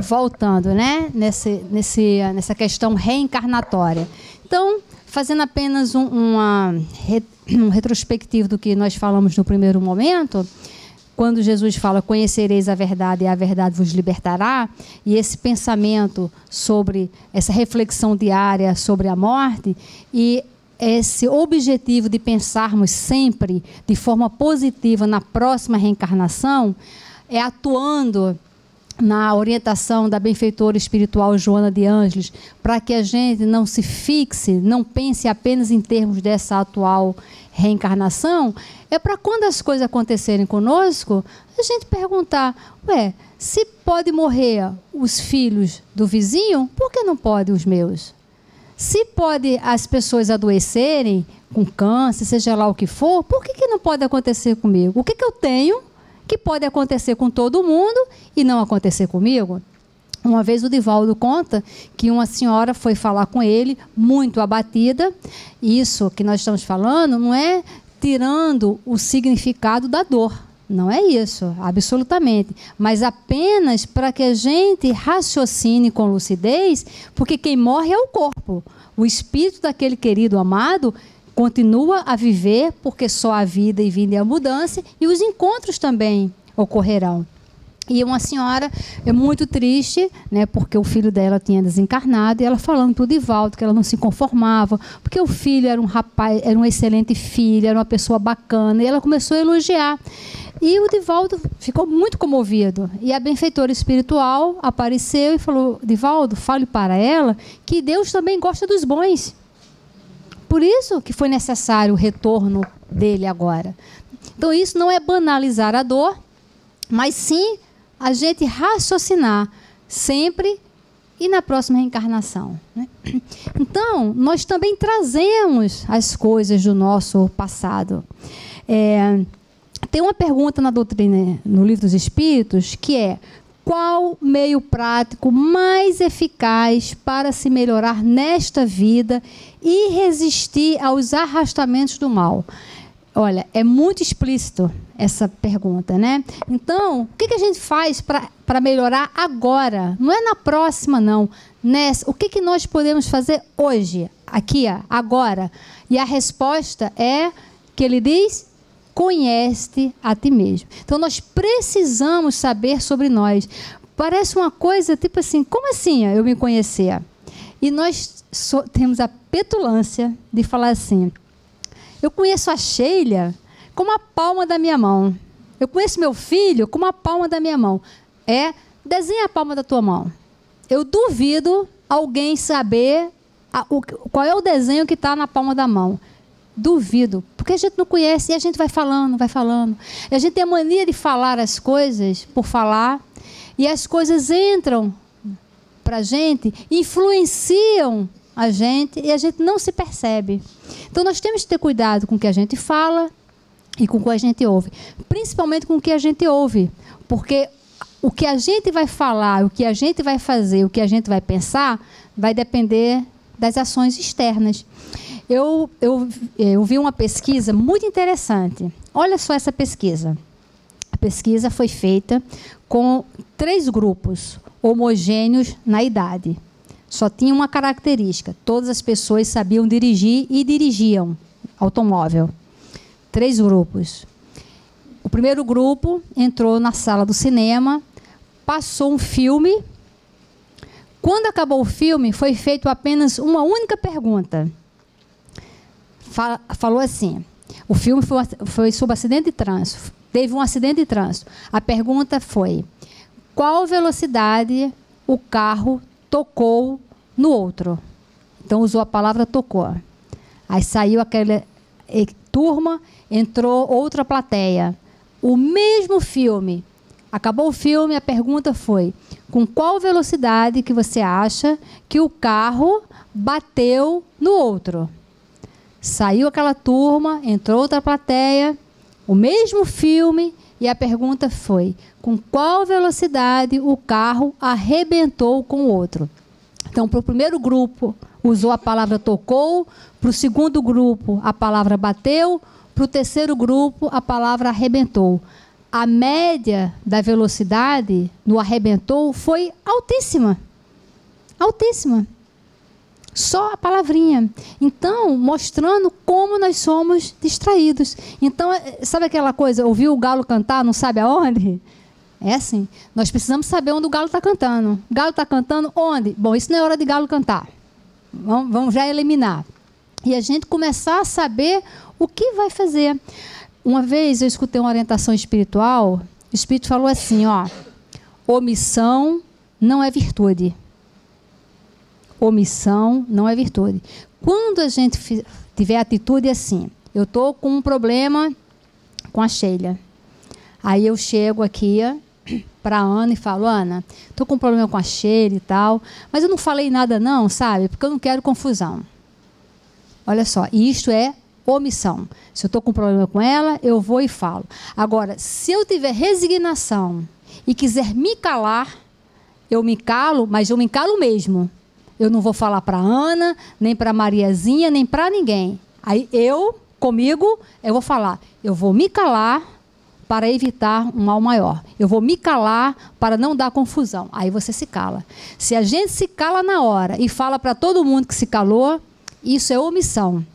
voltando, né, nessa questão reencarnatória. Então, fazendo apenas um retrospectivo do que nós falamos no primeiro momento, quando Jesus fala, conhecereis a verdade e a verdade vos libertará, e esse pensamento sobre essa reflexão diária sobre a morte, e esse objetivo de pensarmos sempre de forma positiva na próxima reencarnação, é atuando na orientação da benfeitora espiritual Joana de Ângeles, para que a gente não se fixe, não pense apenas em termos dessa atual reencarnação, é para quando as coisas acontecerem conosco, a gente perguntar, se pode morrer os filhos do vizinho, por que não pode os meus? Se pode as pessoas adoecerem com câncer, seja lá o que for, por que não pode acontecer comigo? O que eu tenho que pode acontecer com todo mundo e não acontecer comigo? Uma vez o Divaldo conta que uma senhora foi falar com ele, muito abatida. Isso que nós estamos falando não é tirando o significado da dor. Não é isso, absolutamente. Mas apenas para que a gente raciocine com lucidez, porque quem morre é o corpo. O espírito daquele querido amado continua a viver, porque só a vida e vinda é a mudança, e os encontros também ocorrerão. E uma senhora é muito triste, né, porque o filho dela tinha desencarnado, e ela falando para o Divaldo que ela não se conformava, porque o filho era um rapaz, era um excelente filho, era uma pessoa bacana, e ela começou a elogiar. E o Divaldo ficou muito comovido. E a benfeitora espiritual apareceu e falou, Divaldo, fale para ela que Deus também gosta dos bons. Por isso que foi necessário o retorno dele agora. Então isso não é banalizar a dor, mas sim a gente raciocinar sempre e na próxima reencarnação, né? Então, nós também trazemos as coisas do nosso passado. Tem uma pergunta na doutrina, no Livro dos Espíritos, que é: qual meio prático mais eficaz para se melhorar nesta vida e resistir aos arrastamentos do mal? Olha, é muito explícito essa pergunta, né? Então, o que a gente faz para melhorar agora? Não é na próxima, não. O que nós podemos fazer hoje, aqui, agora? E a resposta é que ele diz: conhece-te a ti mesmo. Então, nós precisamos saber sobre nós. Parece uma coisa tipo assim, como assim eu me conhecer? E nós temos a petulância de falar assim, eu conheço a Sheila como a palma da minha mão. Eu conheço meu filho como a palma da minha mão. Desenha a palma da tua mão. Eu duvido alguém saber qual é o desenho que está na palma da mão. Duvido, porque a gente não conhece e a gente vai falando, vai falando. E a gente tem a mania de falar as coisas por falar, e as coisas entram para a gente, influenciam a gente e a gente não se percebe. Então nós temos que ter cuidado com o que a gente fala e com o que a gente ouve. Principalmente com o que a gente ouve, porque o que a gente vai falar, o que a gente vai fazer, o que a gente vai pensar, vai depender das ações externas. Eu vi uma pesquisa muito interessante. Olha só essa pesquisa. A pesquisa foi feita com 3 grupos homogêneos na idade. Só tinha uma característica: todas as pessoas sabiam dirigir e dirigiam automóvel. 3 grupos. O primeiro grupo entrou na sala do cinema, passou um filme. Quando acabou o filme, foi feita apenas uma única pergunta. Falou assim, o filme foi sobre acidente de trânsito. Teve um acidente de trânsito. A pergunta foi: qual velocidade o carro tocou no outro? Então usou a palavra tocou. Aí saiu aquela turma, entrou outra plateia. O mesmo filme. Acabou o filme, a pergunta foi: com qual velocidade que você acha que o carro bateu no outro? Saiu aquela turma, entrou outra plateia, o mesmo filme, e a pergunta foi: com qual velocidade o carro arrebentou com o outro? Então, para o primeiro grupo, usou a palavra tocou, para o segundo grupo, a palavra bateu, para o terceiro grupo, a palavra arrebentou. a média da velocidade no arrebentou foi altíssima. Altíssima. Só a palavrinha. Então, mostrando como nós somos distraídos. Então, sabe aquela coisa, ouvir o galo cantar, não sabe aonde? É assim. Nós precisamos saber onde o galo está cantando. O galo está cantando onde? Bom, isso não é hora de galo cantar. Vamos já eliminar. E a gente começar a saber o que vai fazer. Uma vez eu escutei uma orientação espiritual, o Espírito falou assim, ó, omissão não é virtude. Omissão não é virtude. Quando a gente tiver atitude assim, eu estou com um problema com a Sheila. Aí eu chego aqui para a Ana e falo, Ana, estou com um problema com a Sheila e tal, mas eu não falei nada não, sabe? Porque eu não quero confusão. Olha só, isto é omissão. Se eu estou com um problema com ela, eu vou e falo. Agora, se eu tiver resignação e quiser me calar, eu me calo, mas eu me calo mesmo. Eu não vou falar para a Ana, nem para a Mariazinha, nem para ninguém. Aí comigo, eu vou falar. Eu vou me calar para evitar um mal maior. Eu vou me calar para não dar confusão. Aí você se cala. Se a gente se cala na hora e fala para todo mundo que se calou, isso é omissão.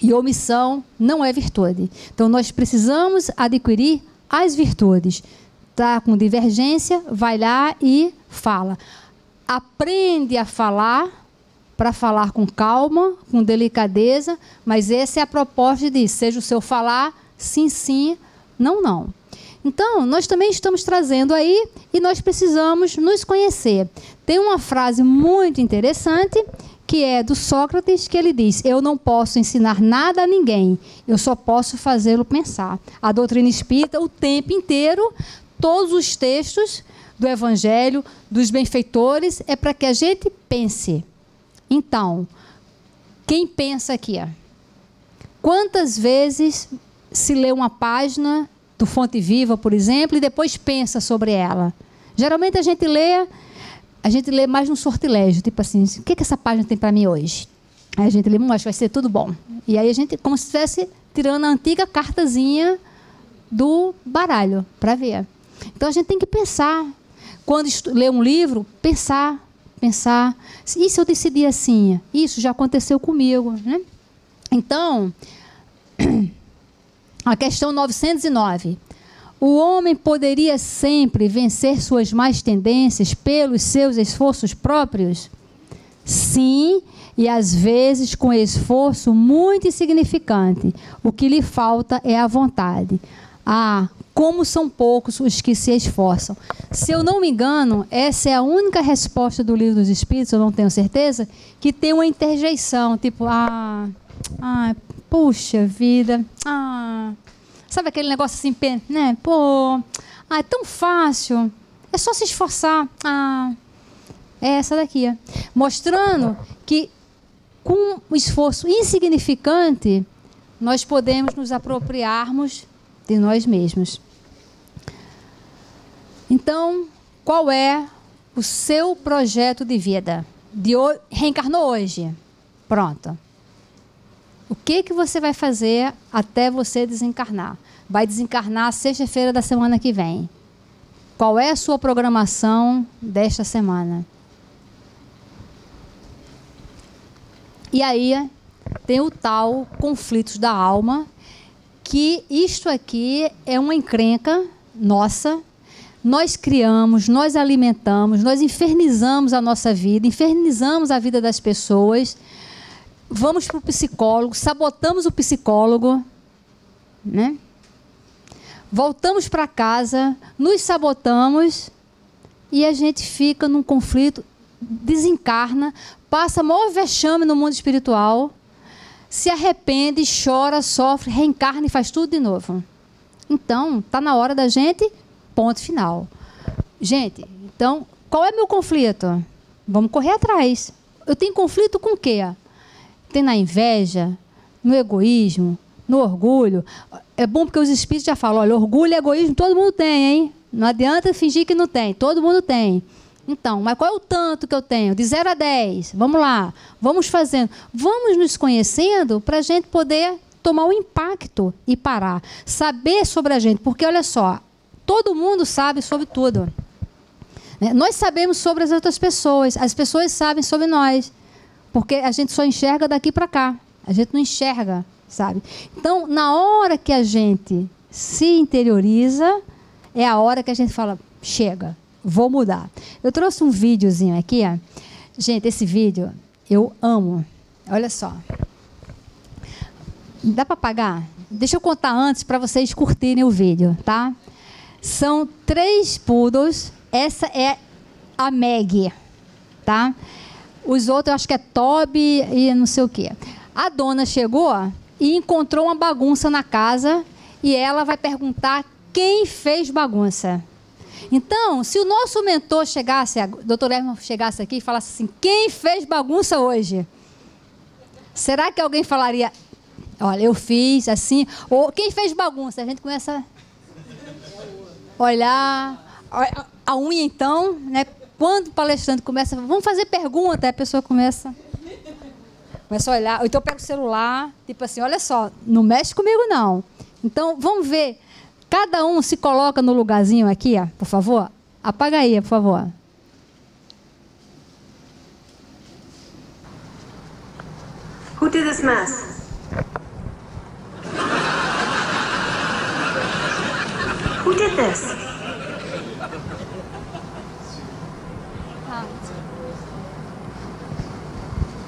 E omissão não é virtude. Então, nós precisamos adquirir as virtudes. Está com divergência, vai lá e fala. Aprende a falar, para falar com calma, com delicadeza, mas essa é a proposta de seja o seu falar, sim, sim, não, não. Então, nós também estamos trazendo aí e nós precisamos nos conhecer. Tem uma frase muito interessante, que é do Sócrates, que ele diz, eu não posso ensinar nada a ninguém, eu só posso fazê-lo pensar. A doutrina espírita, o tempo inteiro, todos os textos do Evangelho, dos benfeitores, é para que a gente pense. Então, quem pensa aqui? Quantas vezes se lê uma página do Fonte Viva, por exemplo, e depois pensa sobre ela? Geralmente a gente lê mais no sortilégio, tipo assim, o que essa página tem para mim hoje? Aí a gente lê, acho que vai ser tudo bom. E aí a gente, como se estivesse tirando a antiga cartazinha do baralho, para ver. Então a gente tem que pensar. Quando lê um livro, pensar. E se eu decidir assim? Isso já aconteceu comigo, né? Então, a questão 909. O homem poderia sempre vencer suas más tendências pelos seus esforços próprios? Sim, e às vezes com esforço muito insignificante. O que lhe falta é a vontade. Ah, como são poucos os que se esforçam. Se eu não me engano, essa é a única resposta do Livro dos Espíritos, eu não tenho certeza, que tem uma interjeição, tipo, puxa vida, sabe aquele negócio assim, né? Pô, é tão fácil, é só se esforçar. É essa daqui, mostrando que com um esforço insignificante, nós podemos nos apropriarmos de nós mesmos. Então, qual é o seu projeto de vida? Reencarnou hoje. Pronto. O que você vai fazer até você desencarnar? Vai desencarnar sexta-feira da semana que vem. Qual é a sua programação desta semana? E aí tem o tal conflitos da alma, que isto aqui é uma encrenca nossa. Nós criamos, nós alimentamos, nós infernizamos a nossa vida, infernizamos a vida das pessoas. Vamos para o psicólogo, sabotamos o psicólogo, né? Voltamos para casa, nos sabotamos e a gente fica num conflito, desencarna, passa maior vexame no mundo espiritual, se arrepende, chora, sofre, reencarna e faz tudo de novo. Então, está na hora da gente, ponto final. Gente, então, qual é meu conflito? Vamos correr atrás. Eu tenho conflito com o quê? Tem na inveja, no egoísmo, no orgulho. É bom porque os espíritos já falam, olha, orgulho e egoísmo todo mundo tem, hein? Não adianta fingir que não tem, todo mundo tem. Então, mas qual é o tanto que eu tenho? De 0 a 10. Vamos lá, vamos fazendo. Vamos nos conhecendo para a gente poder tomar um impacto e parar. Saber sobre a gente, porque olha só, Todo mundo sabe sobre tudo. Nós sabemos sobre as outras pessoas. As pessoas sabem sobre nós. Porque a gente só enxerga daqui para cá. A gente não enxerga, sabe? Então, na hora que a gente se interioriza, é a hora que a gente fala, chega, vou mudar. Eu trouxe um videozinho aqui, ó. Gente, esse vídeo eu amo. Olha só. Dá para apagar? Deixa eu contar antes para vocês curtirem o vídeo, tá? São 3 poodles. Essa é a Maggie, tá? Os outros, eu acho que é Toby e não sei o quê. A dona chegou e encontrou uma bagunça na casa e ela vai perguntar quem fez bagunça. Então, se o nosso mentor chegasse, o Dr. Herman chegasse aqui e falasse assim, quem fez bagunça hoje? Será que alguém falaria, olha, eu fiz assim, ou quem fez bagunça? A gente começa a olhar, a unha então, né? Quando o palestrante começa, vamos fazer pergunta, a pessoa começa a olhar, ou então pega o celular, tipo assim, olha só, não mexe comigo não. Então, vamos ver, cada um se coloca no lugarzinho aqui, ó, por favor. Apaga aí, por favor. Who did this mess? Who did this?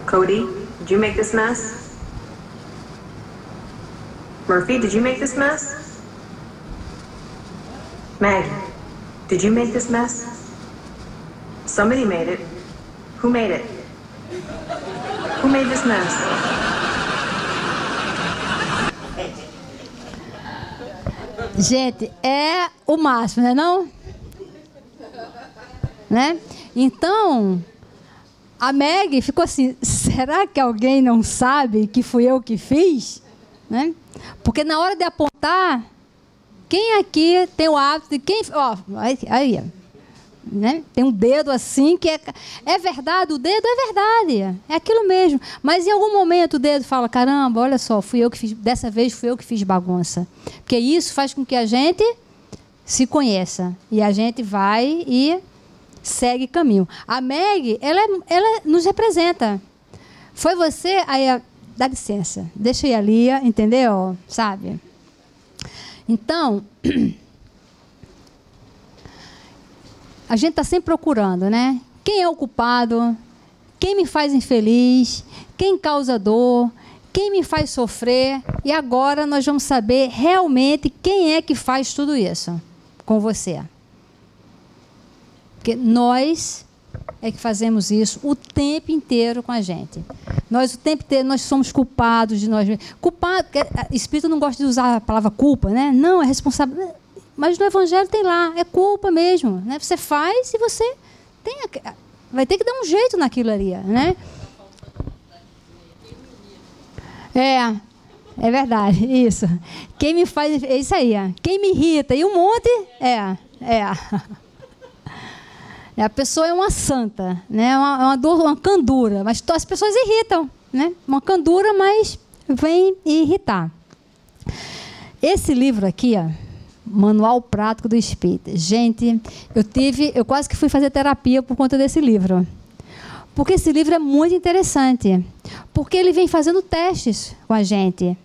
Cody, did you make this mess? Murphy, did you make this mess? Maggie, did you make this mess? Somebody made it. Who made it? Who made this mess? Gente, é o máximo, não é não? Né? Então, a Maggie ficou assim, será que alguém não sabe que fui eu que fiz? Né? Porque na hora de apontar, quem aqui tem o hábito de quem... Ó, aí, né? Tem um dedo assim que é verdade, o dedo é verdade, é aquilo mesmo. Mas em algum momento o dedo fala, caramba, olha só, fui eu que fiz, dessa vez fui eu que fiz bagunça. Porque isso faz com que a gente se conheça. E a gente vai e segue caminho. A Meg, ela nos representa. Foi você, aí, dá licença, deixa eu ir ali, entendeu? Sabe? Então, a gente está sempre procurando, né? Quem é o culpado? Quem me faz infeliz? Quem causa dor? Quem me faz sofrer? E agora nós vamos saber realmente quem é que faz tudo isso com você. Porque nós é que fazemos isso o tempo inteiro com a gente. Nós, o tempo inteiro, nós somos culpados de nós mesmos. Culpado, porque o Espírito não gosta de usar a palavra culpa, né? Não, é responsável. Mas no Evangelho tem lá, é culpa mesmo. Né? Você faz e você vai ter que dar um jeito naquilo ali, né? É verdade, isso. Quem me faz, é isso aí. Quem me irrita, e um monte, a pessoa é uma santa, né? Uma dor, uma candura, mas as pessoas irritam, né? Uma candura, mas vem irritar. Esse livro aqui, ó, Manual Prático do Espírito. Gente, eu quase que fui fazer terapia por conta desse livro. Porque esse livro é muito interessante. Porque ele vem fazendo testes com a gente.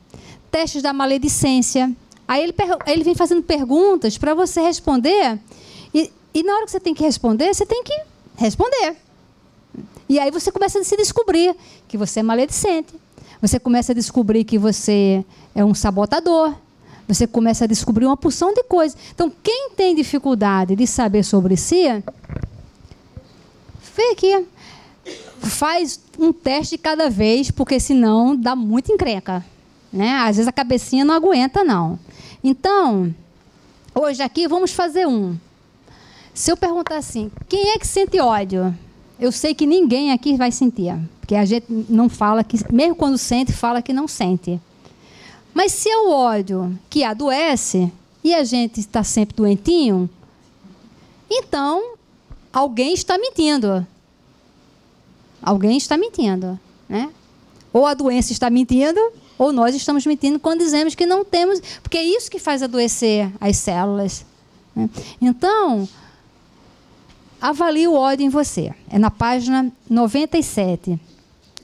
Testes da maledicência. Aí ele vem fazendo perguntas para você responder. E na hora que você tem que responder, você tem que responder. E aí você começa a se descobrir que você é maledicente. Você começa a descobrir que você é um sabotador. Você começa a descobrir uma porção de coisas. Então, quem tem dificuldade de saber sobre si, vê aqui. Faz um teste cada vez, porque senão dá muita encrenca. Né? Às vezes a cabecinha não aguenta, não. Então, hoje aqui vamos fazer um. Se eu perguntar assim, quem é que sente ódio? Eu sei que ninguém aqui vai sentir. Porque a gente não fala que, mesmo quando sente, fala que não sente. Mas se é o ódio que adoece, e a gente está sempre doentinho, então alguém está mentindo. Alguém está mentindo, né? Ou a doença está mentindo, ou nós estamos mentindo quando dizemos que não temos... Porque é isso que faz adoecer as células, né? Então, avalie o ódio em você. É na página 97.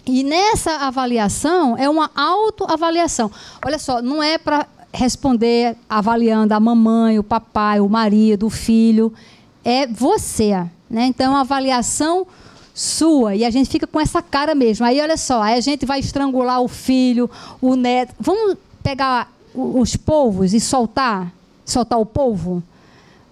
E nessa avaliação, é uma autoavaliação. Olha só, não é para responder avaliando a mamãe, o papai, o marido, o filho. É você, né? Então, é uma avaliação sua. E a gente fica com essa cara mesmo. Aí, olha só, aí a gente vai estrangular o filho, o neto. Vamos pegar os polvos e soltar o polvo?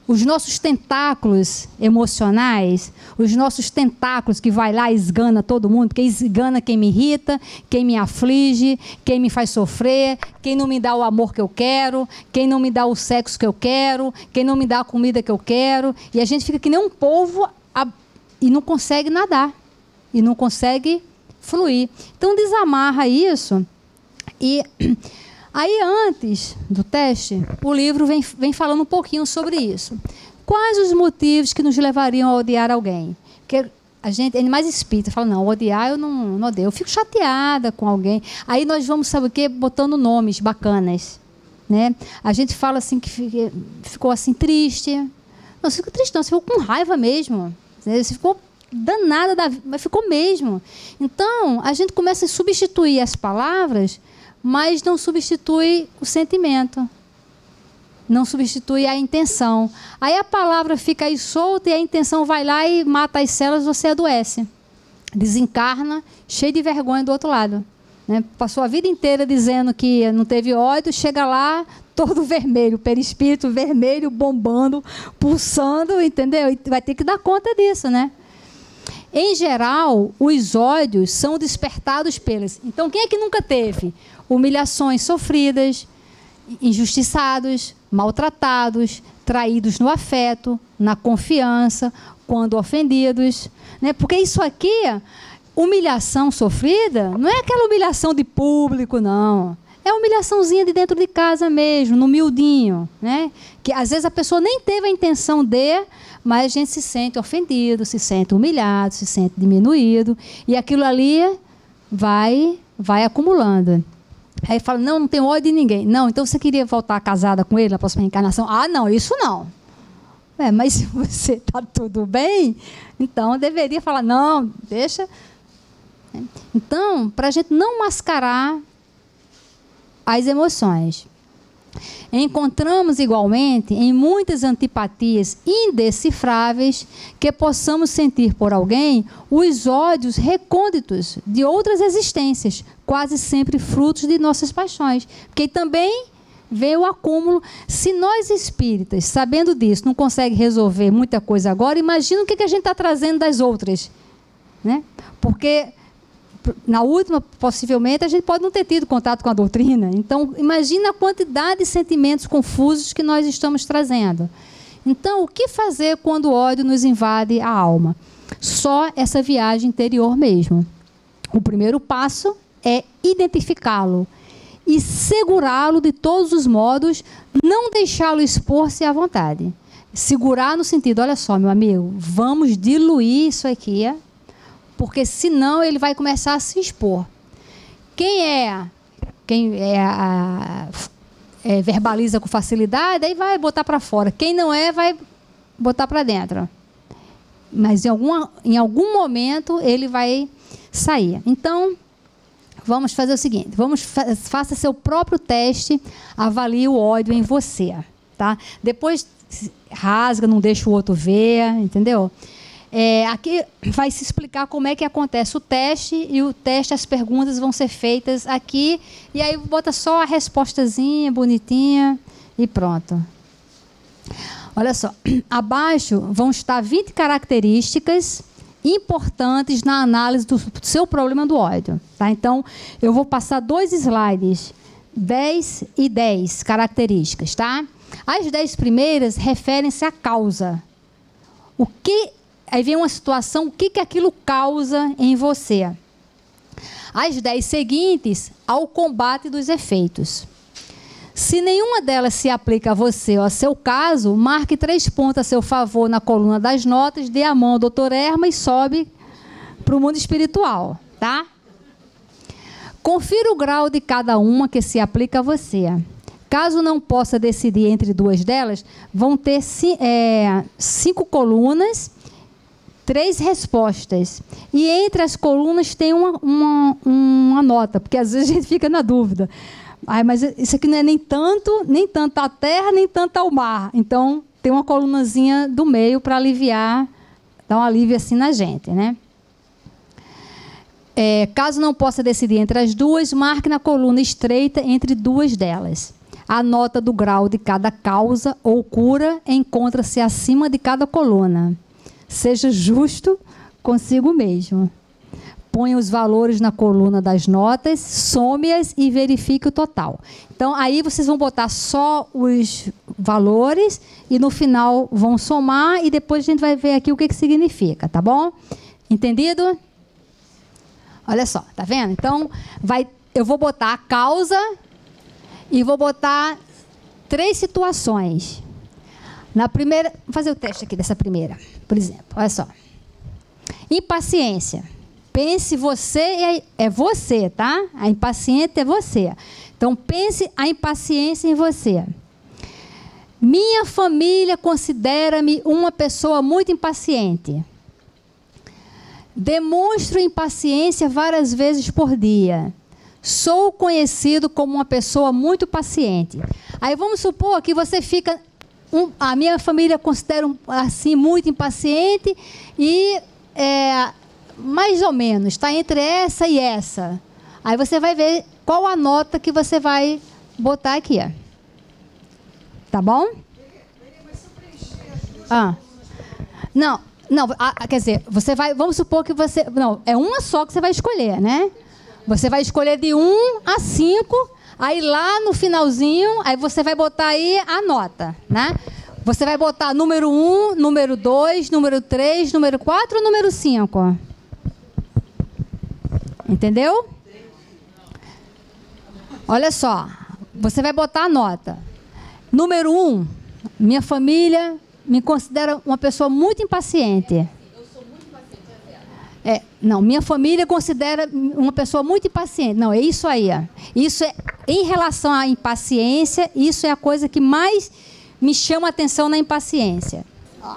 Os nossos tentáculos emocionais, os nossos tentáculos que vai lá e esgana todo mundo, que esgana quem me irrita, quem me aflige, quem me faz sofrer, quem não me dá o amor que eu quero, quem não me dá o sexo que eu quero, quem não me dá a comida que eu quero. E a gente fica que nem um polvo e não consegue nadar, e não consegue fluir. Então, desamarra isso. E aí, antes do teste, o livro vem falando um pouquinho sobre isso. Quais os motivos que nos levariam a odiar alguém? Porque a gente, animais espíritas, fala, não, odiar eu não odeio. Eu fico chateada com alguém. Aí nós vamos, sabe o quê? Botando nomes bacanas, né? A gente fala assim que ficou assim triste. Não, você ficou triste não, você ficou com raiva mesmo. Você ficou danada da vida, mas ficou mesmo. Então, a gente começa a substituir as palavras, mas não substitui o sentimento. Não substitui a intenção. Aí a palavra fica aí solta e a intenção vai lá e mata as células, você adoece. Desencarna, cheio de vergonha do outro lado, né? Passou a vida inteira dizendo que não teve ódio, chega lá todo vermelho, perispírito vermelho, bombando, pulsando, entendeu? E vai ter que dar conta disso, né? Em geral, os ódios são despertados pelas... Então, quem é que nunca teve humilhações sofridas, injustiçados, maltratados, traídos no afeto, na confiança, quando ofendidos, né? Porque isso aqui, humilhação sofrida, não é aquela humilhação de público, não. É humilhaçãozinha de dentro de casa mesmo, no miudinho, né? Que às vezes a pessoa nem teve a intenção de, mas a gente se sente ofendido, se sente humilhado, se sente diminuído, e aquilo ali vai acumulando. Aí fala, não tenho ódio de ninguém. Não, então você queria voltar casada com ele na próxima reencarnação? Ah, não, isso não. Mas se você está tudo bem, então deveria falar, não, deixa. Então, para a gente não mascarar as emoções. Encontramos igualmente em muitas antipatias indecifráveis que possamos sentir por alguém os ódios recônditos de outras existências, quase sempre frutos de nossas paixões. Porque também vem o acúmulo. Se nós espíritas, sabendo disso, não conseguem resolver muita coisa agora, imagina o que a gente está trazendo das outras, né? Porque na última, possivelmente, a gente pode não ter tido contato com a doutrina. Então, imagina a quantidade de sentimentos confusos que nós estamos trazendo. Então, o que fazer quando o ódio nos invade a alma? Só essa viagem interior mesmo. O primeiro passo é identificá-lo e segurá-lo de todos os modos, não deixá-lo expor-se à vontade. Segurar no sentido, olha só, meu amigo, vamos diluir isso aqui, porque senão ele vai começar a se expor. Quem verbaliza com facilidade, aí vai botar para fora. Quem não vai botar para dentro. Mas em algum momento ele vai sair. Então, vamos fazer o seguinte, faça seu próprio teste, avalie o ódio em você, tá? Depois rasga, não deixa o outro ver, entendeu? Aqui vai se explicar como é que acontece o teste, e o teste, as perguntas vão ser feitas aqui, e aí bota só a respostazinha bonitinha e pronto. Olha só, abaixo vão estar 20 características importantes na análise do seu problema do ódio, tá? Então, eu vou passar 2 slides, 10 e 10 características, tá? As 10 primeiras referem-se à causa. Aí vem uma situação, o que aquilo causa em você. As 10 seguintes, ao combate dos efeitos. Se nenhuma delas se aplica a você ou a seu caso, marque 3 pontos a seu favor na coluna das notas, dê a mão ao Dr. Erma e sobe para o mundo espiritual, tá? Confira o grau de cada uma que se aplica a você. Caso não possa decidir entre duas delas, vão ter 5 colunas, 3 respostas. E entre as colunas tem uma nota, porque às vezes a gente fica na dúvida. Mas isso aqui não é nem tanto a terra, nem tanto ao mar. Então, tem uma colunazinha do meio para aliviar, dar um alívio assim na gente, né? Caso não possa decidir entre as duas, marque na coluna estreita entre duas delas. A nota do grau de cada causa ou cura encontra-se acima de cada coluna. Seja justo consigo mesmo. Ponha os valores na coluna das notas, some-as e verifique o total. Então, aí vocês vão botar só os valores e no final vão somar e depois a gente vai ver aqui o que significa, tá bom? Entendido? Olha só, tá vendo? Então, eu vou botar a causa e vou botar 3 situações. Na primeira, vou fazer o teste aqui dessa primeira, por exemplo. Olha só. Impaciência. Pense você, é você, tá? A impaciente é você. Então, pense a impaciência em você. Minha família considera-me uma pessoa muito impaciente. Demonstro impaciência várias vezes por dia. Sou conhecido como uma pessoa muito paciente. Aí vamos supor que você fica... a minha família considera assim muito impaciente e mais ou menos, está entre essa e essa. Aí você vai ver qual a nota que você vai botar aqui. Ó. Tá bom? Não, quer dizer, você vai, vamos supor que você... Não, é uma só que você vai escolher, né? Você vai escolher de 1 a 5, aí lá no finalzinho, aí você vai botar aí a nota, né? Você vai botar número 1, número 2, número 3, número 4 ou número 5? Entendeu? Olha só, você vai botar a nota. Número 1, minha família me considera uma pessoa muito impaciente. Não, minha família considera uma pessoa muito impaciente. Não, é isso aí. Ó. Isso é, em relação à impaciência, isso é a coisa que mais me chama a atenção na impaciência. Ó.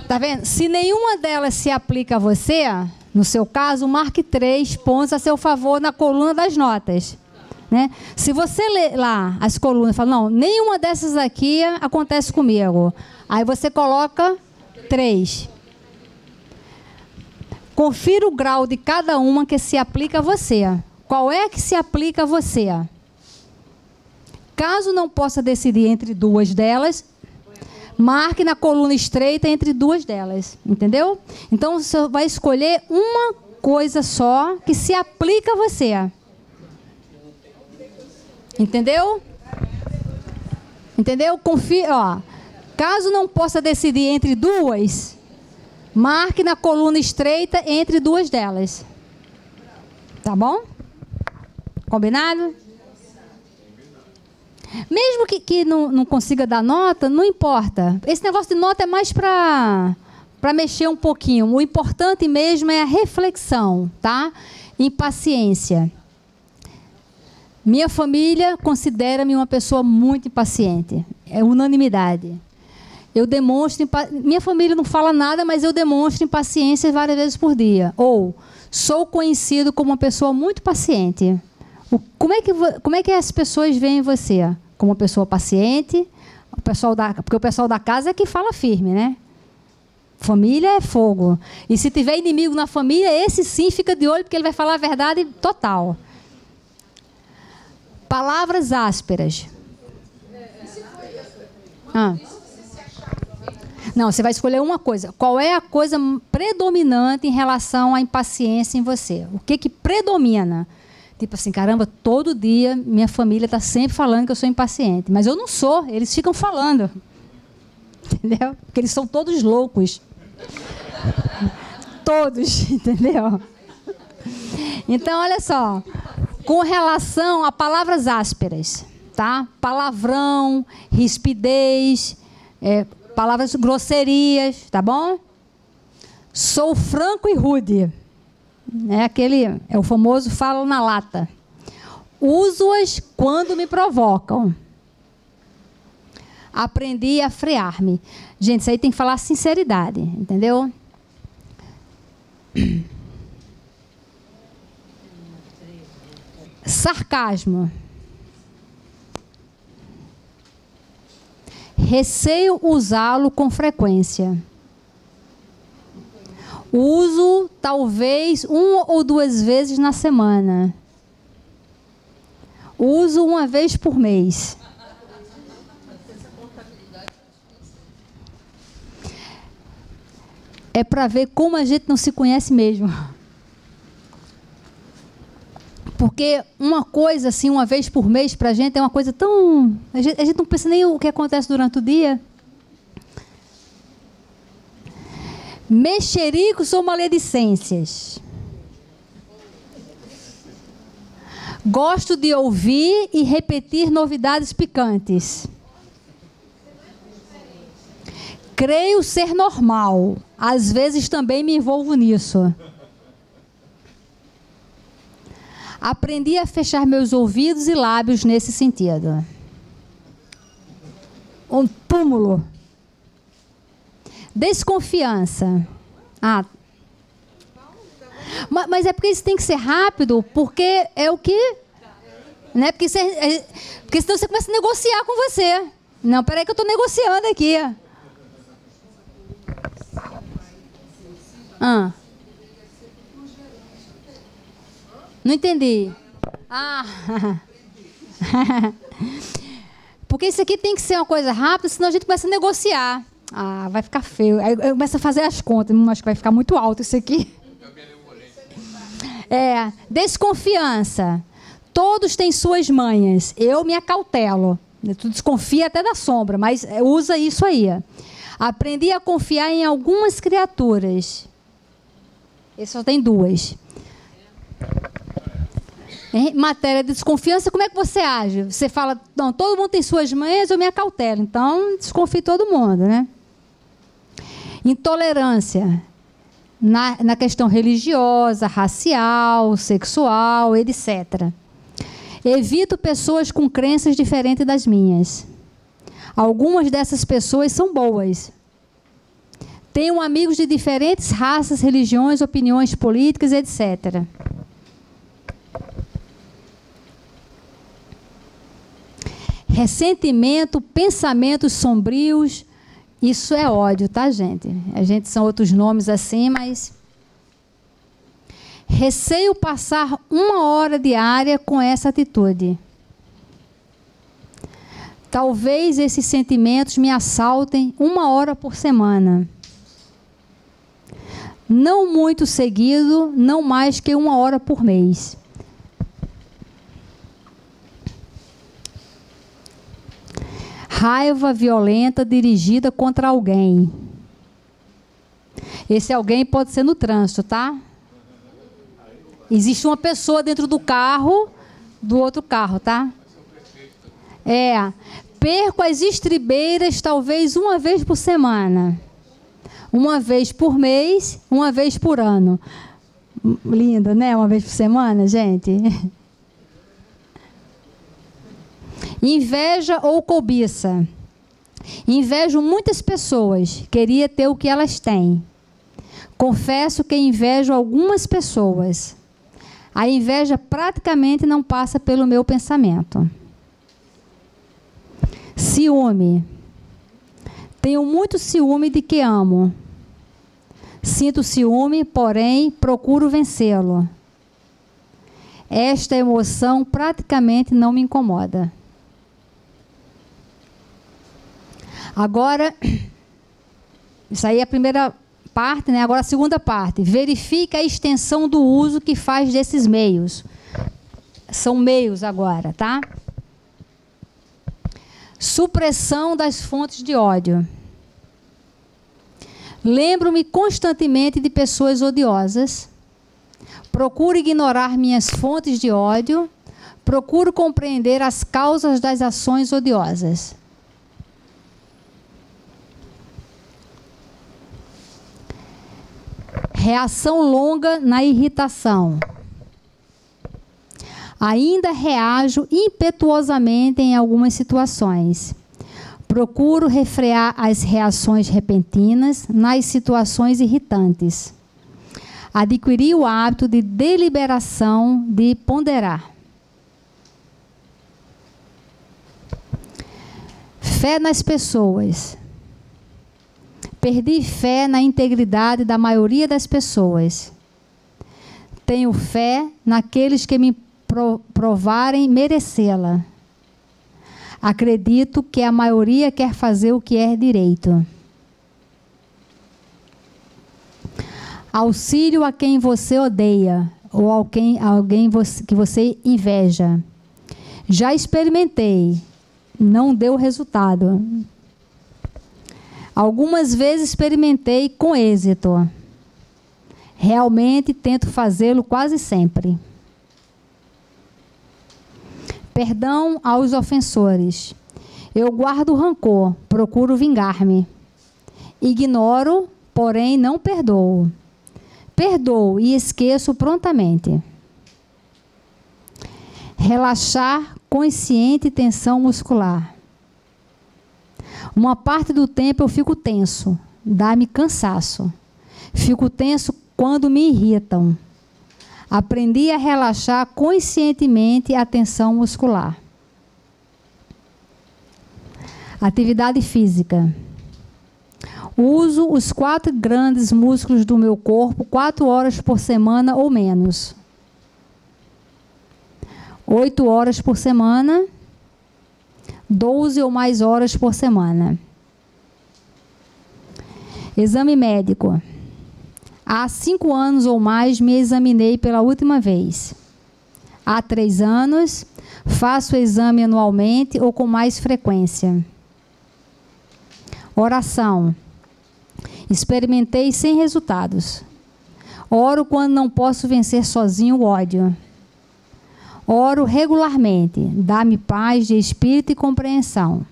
Tá vendo? Se nenhuma delas se aplica a você, no seu caso, marque 3 pontos a seu favor na coluna das notas. Né? Se você ler lá as colunas e fala, não, nenhuma dessas aqui acontece comigo. Aí você coloca 3. Confira o grau de cada uma que se aplica a você. Qual é que se aplica a você? Caso não possa decidir entre duas delas, marque na coluna estreita entre duas delas. Entendeu? Então, você vai escolher uma coisa só que se aplica a você. Entendeu? Entendeu? Confira, ó. Caso não possa decidir entre duas, marque na coluna estreita entre duas delas. Tá bom? Combinado? Mesmo que não consiga dar nota, não importa. Esse negócio de nota é mais para mexer um pouquinho. O importante mesmo é a reflexão, tá? Impaciência. Minha família considera-me uma pessoa muito impaciente. É unanimidade. Eu demonstro... Minha família não fala nada, mas eu demonstro impaciência várias vezes por dia. Ou, sou conhecido como uma pessoa muito paciente. Como é que as pessoas veem você? Como uma pessoa paciente? Porque o pessoal da casa é que fala firme, né? Família é fogo. E se tiver inimigo na família, esse sim fica de olho, porque ele vai falar a verdade total. Palavras ásperas. Não, você vai escolher uma coisa. Qual é a coisa predominante em relação à impaciência em você? O que predomina? Tipo assim, caramba, todo dia minha família está sempre falando que eu sou impaciente. Mas eu não sou, eles ficam falando. Entendeu? Porque eles são todos loucos. Todos, entendeu? Então, olha só. Com relação a palavras ásperas, tá? Palavrão, rispidez, palavras grosserias, tá bom? Sou franco e rude. É o famoso falo na lata. Uso-as quando me provocam. Aprendi a frear-me. Gente, isso aí tem que falar sinceridade, entendeu? Sarcasmo. Receio usá-lo com frequência. Uso talvez 1 ou 2 vezes na semana. Uso 1 vez por mês. É para ver como a gente não se conhece mesmo. Porque uma coisa assim, 1 vez por mês, para a gente é uma coisa tão... A gente não pensa nem o que acontece durante o dia. Mexericos ou maledicências. Gosto de ouvir e repetir novidades picantes. Creio ser normal. Às vezes também me envolvo nisso. Aprendi a fechar meus ouvidos e lábios nesse sentido. Um túmulo. Desconfiança. Mas é porque isso tem que ser rápido, porque é o que... Né? Porque senão você começa a negociar com você. Não, peraí que eu estou negociando aqui. Não entendi. Porque isso aqui tem que ser uma coisa rápida, senão a gente começa a negociar. Vai ficar feio. Aí eu começo a fazer as contas. Acho que vai ficar muito alto isso aqui. Desconfiança. Todos têm suas manhas. Eu me acautelo. Tu desconfia até da sombra, mas usa isso aí. Aprendi a confiar em algumas criaturas. Esse só tem 2. Em matéria de desconfiança, como é que você age? Você fala, não, todo mundo tem suas manhas, eu me acautelo. Então, desconfie todo mundo, né? Intolerância. Na questão religiosa, racial, sexual, etc. Evito pessoas com crenças diferentes das minhas. Algumas dessas pessoas são boas. Tenho amigos de diferentes raças, religiões, opiniões políticas, etc. Ressentimento, pensamentos sombrios, isso é ódio, tá, gente? São outros nomes assim, mas... Receio passar 1 hora diária com essa atitude. Talvez esses sentimentos me assaltem 1 hora por semana. Não muito seguido, não mais que 1 hora por mês. Raiva violenta dirigida contra alguém. Esse alguém pode ser no trânsito, tá? Existe uma pessoa dentro do carro, do outro carro, tá? Perco as estribeiras talvez 1 vez por semana. 1 vez por mês, 1 vez por ano. Lindo, né? 1 vez por semana, gente. Inveja ou cobiça. Invejo muitas pessoas. Queria ter o que elas têm. Confesso que invejo algumas pessoas. A inveja praticamente não passa pelo meu pensamento. Ciúme. Tenho muito ciúme de que amo. Sinto ciúme, porém, procuro vencê-lo. Esta emoção praticamente não me incomoda. Agora, isso aí é a primeira parte, né? Agora a segunda parte. Verifique a extensão do uso que faz desses meios. São meios agora, tá? Supressão das fontes de ódio. Lembro-me constantemente de pessoas odiosas. Procuro ignorar minhas fontes de ódio. Procuro compreender as causas das ações odiosas. Reação longa na irritação. Ainda reajo impetuosamente em algumas situações. Procuro refrear as reações repentinas nas situações irritantes. Adquiri o hábito de deliberação, de ponderar. Fé nas pessoas. Perdi fé na integridade da maioria das pessoas. Tenho fé naqueles que me provarem merecê-la. Acredito que a maioria quer fazer o que é direito. Auxílio a quem você odeia ou alguém que você inveja. Já experimentei, não deu resultado. Algumas vezes experimentei com êxito. Realmente tento fazê-lo quase sempre. Perdão aos ofensores. Eu guardo rancor, procuro vingar-me. Ignoro, porém não perdoo. Perdoo e esqueço prontamente. Relaxar consciente tensão muscular. Uma parte do tempo eu fico tenso, dá-me cansaço. Fico tenso quando me irritam. Aprendi a relaxar conscientemente a tensão muscular. Atividade física. Uso os 4 grandes músculos do meu corpo 4 horas por semana ou menos. 8 horas por semana, 12 ou mais horas por semana. Exame médico. Há 5 anos ou mais me examinei pela última vez. Há 3 anos, faço o exame anualmente ou com mais frequência. Oração. Experimentei sem resultados. Oro quando não posso vencer sozinho o ódio. Oro regularmente. Dá-me paz de espírito e compreensão.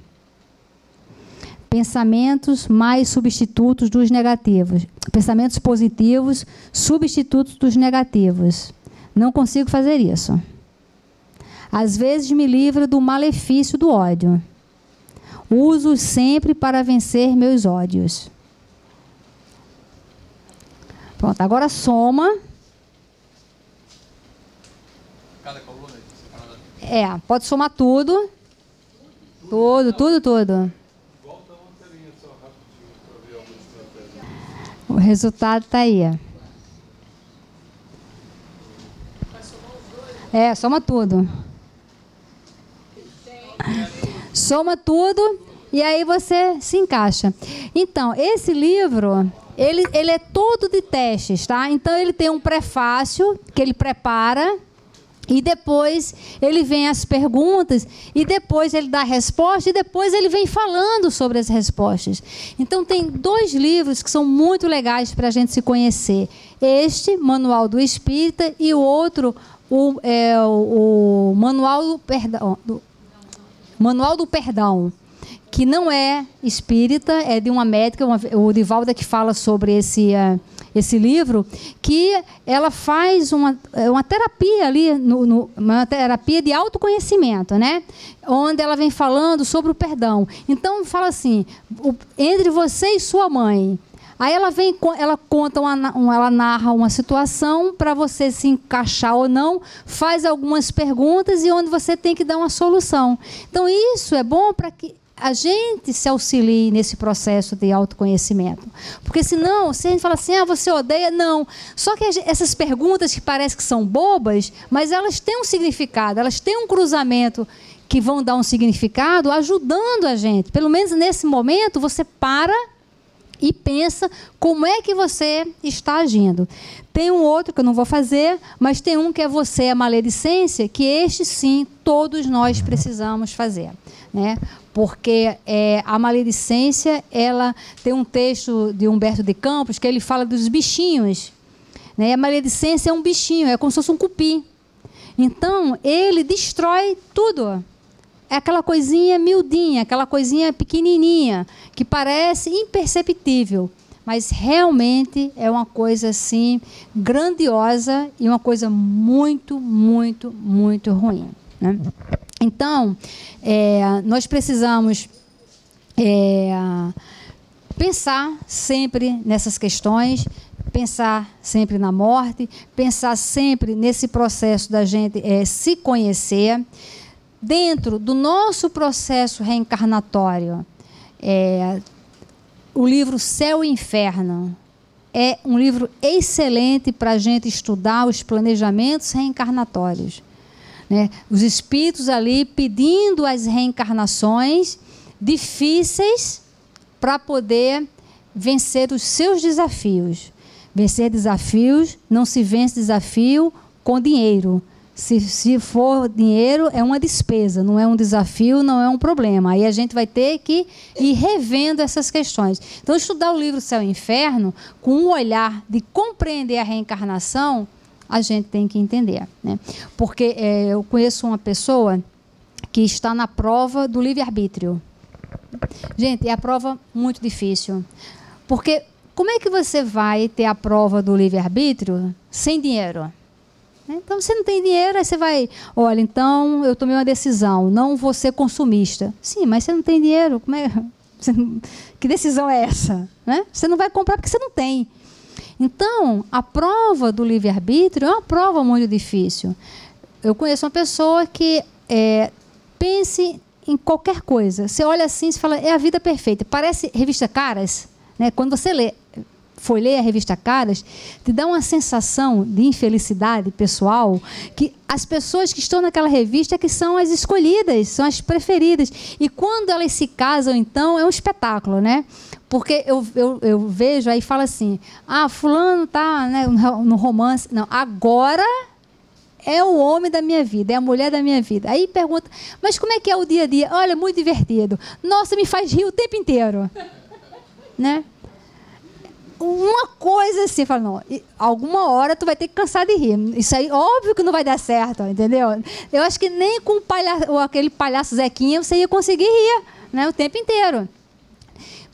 Pensamentos mais substitutos dos negativos. Pensamentos positivos, substitutos dos negativos. Não consigo fazer isso. Às vezes me livro do malefício do ódio. Uso sempre para vencer meus ódios. Pronto, agora soma. Cada coluna separada. Pode somar tudo. Tudo. O resultado está aí. Soma tudo. Soma tudo e aí você se encaixa. Então, esse livro, ele é todo de testes, tá? Então, ele tem um prefácio que ele prepara e depois ele vem as perguntas e depois ele dá a resposta e depois ele vem falando sobre as respostas. Então, tem 2 livros que são muito legais para a gente se conhecer. Este, Manual do Espírita, e o outro, o Manual do Perdão. Manual do Perdão, que não é espírita, é de uma médica, o Divalda que fala sobre esse livro, que ela faz uma terapia ali, uma terapia de autoconhecimento, né? Onde ela vem falando sobre o perdão. Então, fala assim, entre você e sua mãe. Aí ela conta, ela narra uma situação para você se encaixar ou não, faz algumas perguntas e onde você tem que dar uma solução. Então, isso é bom para que a gente se auxilie nesse processo de autoconhecimento. Porque senão, se a gente fala assim, você odeia, não. Só que essas perguntas que parecem que são bobas, mas elas têm um significado, elas têm um cruzamento que vão dar um significado ajudando a gente. Pelo menos nesse momento, você para e pensa como é que você está agindo. Tem um outro que eu não vou fazer, mas tem um que é Você é Maledicência, que este sim, todos nós precisamos fazer, né? Porque a maledicência, ela tem um texto de Humberto de Campos que ele fala dos bichinhos, né? A maledicência é um bichinho, é como se fosse um cupim. Então, ele destrói tudo. É aquela coisinha miudinha, aquela coisinha pequenininha, que parece imperceptível, mas realmente é uma coisa assim grandiosa e uma coisa muito, muito, muito ruim, né? Então, nós precisamos pensar sempre nessas questões, pensar sempre na morte, pensar sempre nesse processo da gente se conhecer. Dentro do nosso processo reencarnatório, o livro Céu e Inferno é um livro excelente para a gente estudar os planejamentos reencarnatórios, né? Os espíritos ali pedindo as reencarnações difíceis para poder vencer os seus desafios. Vencer desafios, não se vence desafio com dinheiro. Se for dinheiro, é uma despesa, não é um desafio, não é um problema. Aí a gente vai ter que ir revendo essas questões. Então, estudar o livro Céu e Inferno, com um olhar de compreender a reencarnação, a gente tem que entender, né? Porque eu conheço uma pessoa que está na prova do livre-arbítrio. Gente, é a prova muito difícil. Porque como é que você vai ter a prova do livre-arbítrio sem dinheiro? Então, você não tem dinheiro, aí você vai... Olha, então, eu tomei uma decisão, não vou ser consumista. Sim, mas você não tem dinheiro. Como é? Que decisão é essa? Né? Você não vai comprar porque você não tem. Então, a prova do livre-arbítrio é uma prova muito difícil. Eu conheço uma pessoa que pense em qualquer coisa. Você olha assim e fala, é a vida perfeita. Parece revista Caras, né? Quando você foi ler a revista Caras, te dá uma sensação de infelicidade pessoal, que as pessoas que estão naquela revista é que são as escolhidas, são as preferidas. E quando elas se casam, então, é um espetáculo, né? Porque eu vejo aí e falo assim, fulano tá, né, no romance. Não, agora é o homem da minha vida, é a mulher da minha vida. Aí pergunta, mas como é que é o dia a dia? Olha, muito divertido. Nossa, me faz rir o tempo inteiro. Né? Uma coisa assim, fala, não, alguma hora tu vai ter que cansar de rir. Isso aí, óbvio que não vai dar certo, entendeu? Eu acho que nem com aquele palhaço Zequinha você ia conseguir rir, né, o tempo inteiro.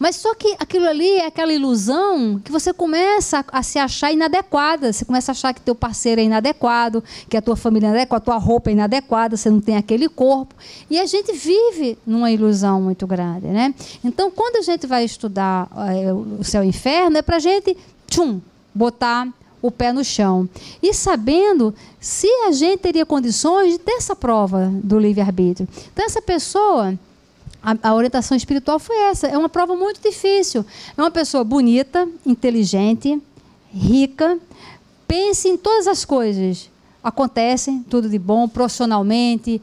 Mas só que aquilo ali é aquela ilusão que você começa a se achar inadequada. Você começa a achar que teu parceiro é inadequado, que a tua família é inadequada, a tua roupa é inadequada, você não tem aquele corpo. E a gente vive numa ilusão muito grande, né? Então, quando a gente vai estudar o Céu e o Inferno, é para a gente botar o pé no chão. E sabendo se a gente teria condições de ter essa prova do livre-arbítrio. Então, essa pessoa... A orientação espiritual foi essa. É uma prova muito difícil. É uma pessoa bonita, inteligente, rica. Pense em todas as coisas. Acontecem, tudo de bom, profissionalmente.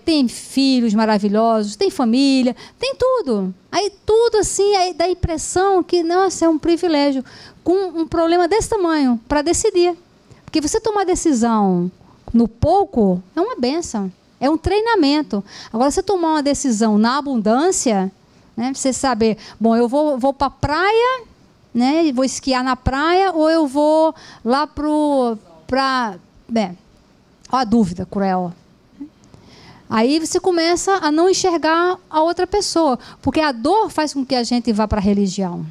Tem filhos maravilhosos, tem família, tem tudo. Aí tudo assim, aí dá a impressão que, nossa, é um privilégio. Com um problema desse tamanho, para decidir. Porque você tomar decisão no pouco, é uma bênção. É um treinamento. Agora, você tomar uma decisão na abundância, né, você saber, bom, eu vou para a praia, né, vou esquiar na praia, ou eu vou lá para... Ó a dúvida cruel. Aí você começa a não enxergar a outra pessoa, porque a dor faz com que a gente vá para a religião.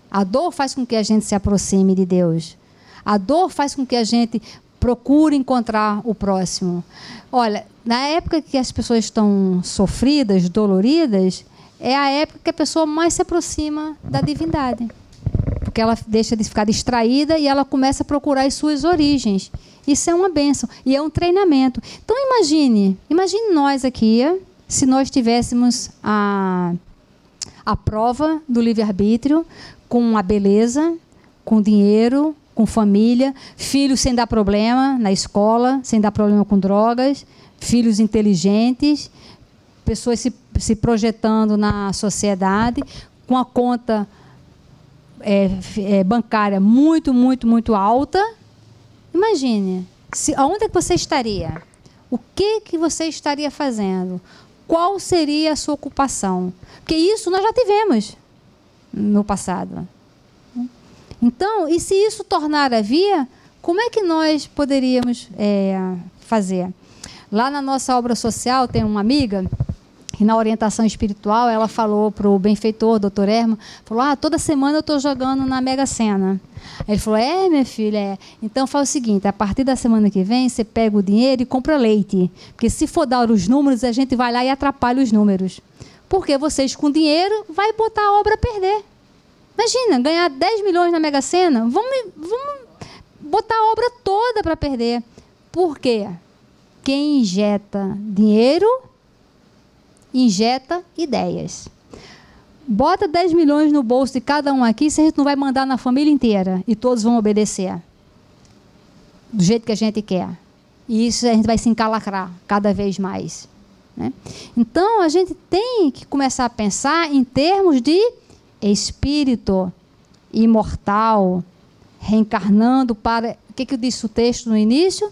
A dor faz com que a gente se aproxime de Deus. A dor faz com que a gente procure encontrar o próximo. Olha, na época que as pessoas estão sofridas, doloridas, é a época que a pessoa mais se aproxima da divindade. Porque ela deixa de ficar distraída e ela começa a procurar as suas origens. Isso é uma bênção e é um treinamento. Então imagine nós aqui, se nós tivéssemos a prova do livre-arbítrio com a beleza, com dinheiro, com família, filhos sem dar problema na escola, sem dar problema com drogas, filhos inteligentes, pessoas se projetando na sociedade, com a conta bancária muito, muito, muito alta. Imagine, aonde é que você estaria? O que você estaria fazendo? Qual seria a sua ocupação? Porque isso nós já tivemos no passado. Então, e se isso tornar a via, como é que nós poderíamos fazer? Lá na nossa obra social tem uma amiga E na orientação espiritual, ela falou para o benfeitor, doutor Herman, falou, toda semana eu estou jogando na Mega Sena. Aí ele falou, minha filha, Então faz o seguinte, a partir da semana que vem, você pega o dinheiro e compra leite. Porque se for dar os números, a gente vai lá e atrapalha os números. Porque vocês com dinheiro vai botar a obra a perder. Imagina, ganhar 10 milhões na Mega Sena, vamos botar a obra toda para perder. Por quê? Quem injeta dinheiro, injeta ideias. Bota 10 milhões no bolso de cada um aqui, se a gente não vai mandar na família inteira e todos vão obedecer do jeito que a gente quer. E isso a gente vai se encalacrar cada vez mais, né? Então, a gente tem que começar a pensar em termos de espírito imortal, reencarnando para... O que disse o texto no início?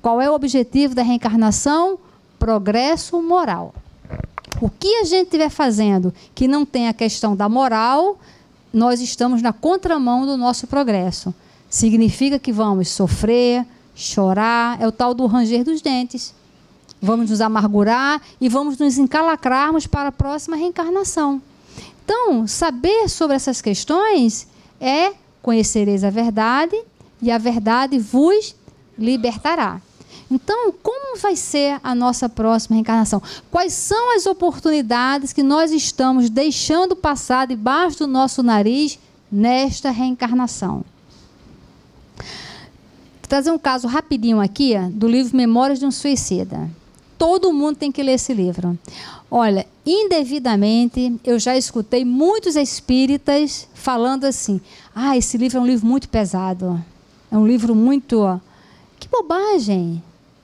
Qual é o objetivo da reencarnação? Progresso moral. O que a gente estiver fazendo que não tem a questão da moral, nós estamos na contramão do nosso progresso. Significa que vamos sofrer, chorar, é o tal do ranger dos dentes. Vamos nos amargurar e vamos nos encalacrarmos para a próxima reencarnação. Então, saber sobre essas questões é conhecereis a verdade e a verdade vos libertará. Então, como vai ser a nossa próxima reencarnação? Quais são as oportunidades que nós estamos deixando passar debaixo do nosso nariz nesta reencarnação? Vou trazer um caso rapidinho aqui, do livro Memórias de um Suicida. Todo mundo tem que ler esse livro. Olha, indevidamente, eu já escutei muitos espíritas falando assim, esse livro é um livro muito pesado. É um livro muito... Que bobagem!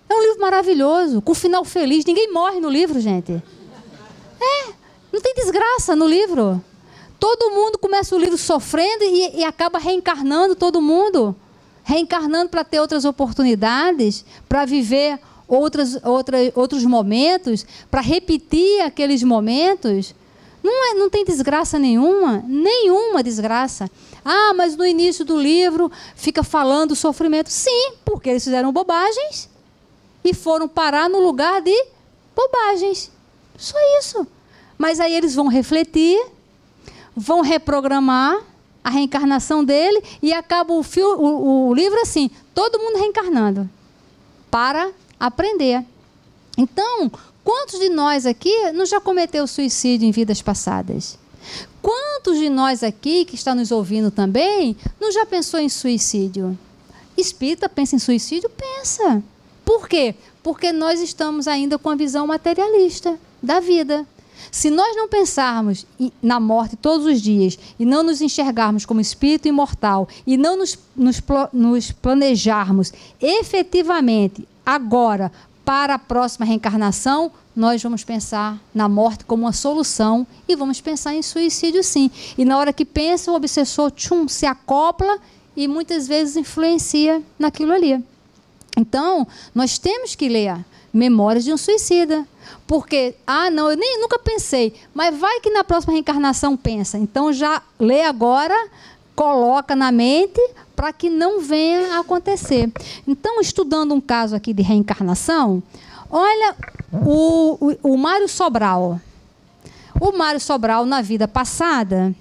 É um livro maravilhoso, com final feliz. Ninguém morre no livro, gente. Não tem desgraça no livro. Todo mundo começa o livro sofrendo e acaba reencarnando todo mundo. Reencarnando para ter outras oportunidades, para viver outros momentos, para repetir aqueles momentos. Não tem desgraça nenhuma desgraça. Mas no início do livro fica falando do sofrimento. Sim, porque eles fizeram bobagens e foram parar no lugar de bobagens. Só isso. Mas aí eles vão refletir, vão reprogramar a reencarnação dele e acaba o livro assim, todo mundo reencarnando para aprender. Então, quantos de nós aqui não já cometeu suicídio em vidas passadas? Quantos de nós aqui, que está nos ouvindo também, não já pensou em suicídio? Espírita pensa em suicídio? Pensa. Por quê? Porque nós estamos ainda com a visão materialista da vida. Se nós não pensarmos na morte todos os dias e não nos enxergarmos como espírito imortal e não nos planejarmos efetivamente agora para a próxima reencarnação, nós vamos pensar na morte como uma solução e vamos pensar em suicídio sim. E na hora que pensa, o obsessor se acopla e muitas vezes influencia naquilo ali. Então, nós temos que ler Memórias de um Suicida. Porque, não, eu nunca pensei, mas vai que na próxima reencarnação pensa. Então, já lê agora, coloca na mente para que não venha a acontecer. Então, estudando um caso aqui de reencarnação, olha o Mário Sobral. O Mário Sobral, na vida passada,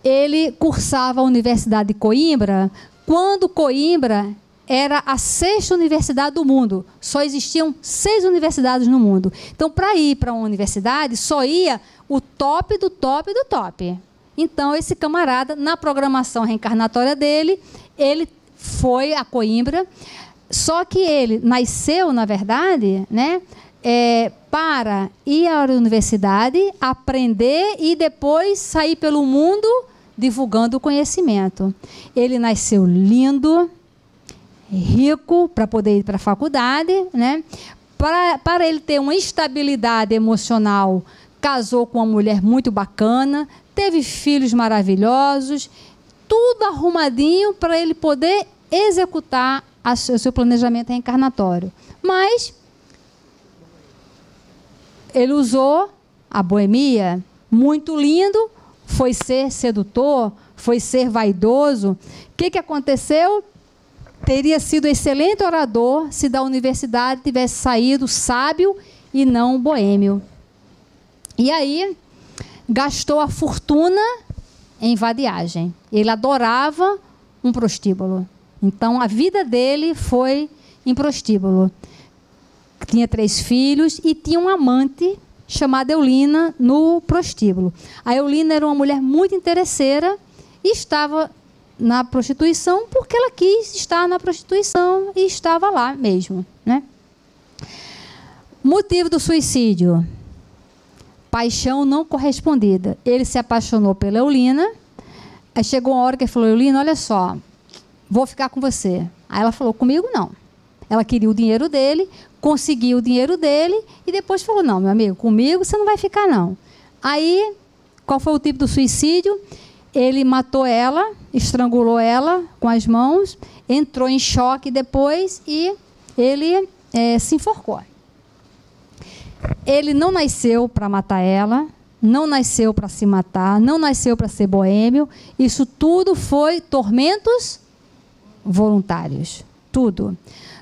ele cursava a Universidade de Coimbra, quando Coimbra era a 6ª universidade do mundo. Só existiam 6 universidades no mundo. Então, para ir para uma universidade, só ia o top do top do top. Então, esse camarada, na programação reencarnatória dele, ele foi a Coimbra. Só que ele nasceu, na verdade, né, para ir à universidade, aprender e depois sair pelo mundo divulgando o conhecimento. Ele nasceu lindo, rico, para poder ir para a faculdade, né? Para ele ter uma estabilidade emocional, casou com uma mulher muito bacana, teve filhos maravilhosos, tudo arrumadinho para ele poder executar o seu planejamento reencarnatório. Mas ele usou a boemia, muito lindo, foi ser sedutor, foi ser vaidoso. O que aconteceu? Teria sido excelente orador se da universidade tivesse saído sábio e não um boêmio. E aí, gastou a fortuna em vadiagem. Ele adorava um prostíbulo. Então, a vida dele foi em prostíbulo. Tinha 3 filhos e tinha um amante chamada Eulina no prostíbulo. A Eulina era uma mulher muito interesseira e estava na prostituição porque ela quis estar na prostituição e estava lá mesmo, né? Motivo do suicídio: paixão não correspondida. Ele se apaixonou pela Eulina. Aí chegou uma hora que ele falou: Eulina, olha só, vou ficar com você. Aí ela falou: comigo não. Ela queria o dinheiro dele, conseguiu o dinheiro dele e depois falou: não, meu amigo, comigo você não vai ficar não. Aí, qual foi o tipo do suicídio? Ele matou ela, estrangulou ela com as mãos, entrou em choque depois e ele se enforcou. Ele não nasceu para matar ela, não nasceu para se matar, não nasceu para ser boêmio. Isso tudo foi tormentos voluntários. Tudo.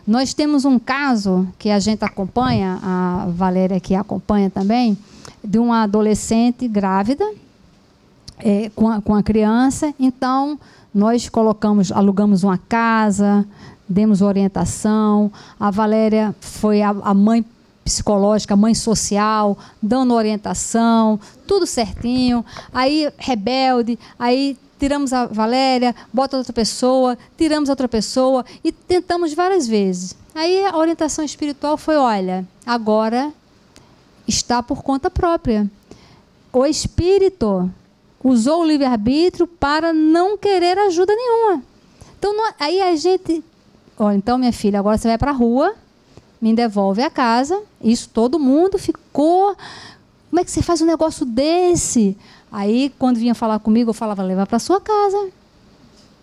Nós temos um caso que a gente acompanha, a Valéria que acompanha também, de uma adolescente grávida com a criança. Então, nós alugamos uma casa, demos orientação. A Valéria foi a mãe psicológica, mãe social, dando orientação, tudo certinho. Aí, rebelde, aí tiramos a Valéria, bota outra pessoa, tiramos outra pessoa e tentamos várias vezes. Aí a orientação espiritual foi: olha, agora está por conta própria. O espírito usou o livre-arbítrio para não querer ajuda nenhuma. Então, aí a gente... Olha, então, minha filha, agora você vai para a rua, me devolve a casa. Isso todo mundo ficou... Como é que você faz um negócio desse? Aí, quando vinha falar comigo, eu falava: leva para sua casa.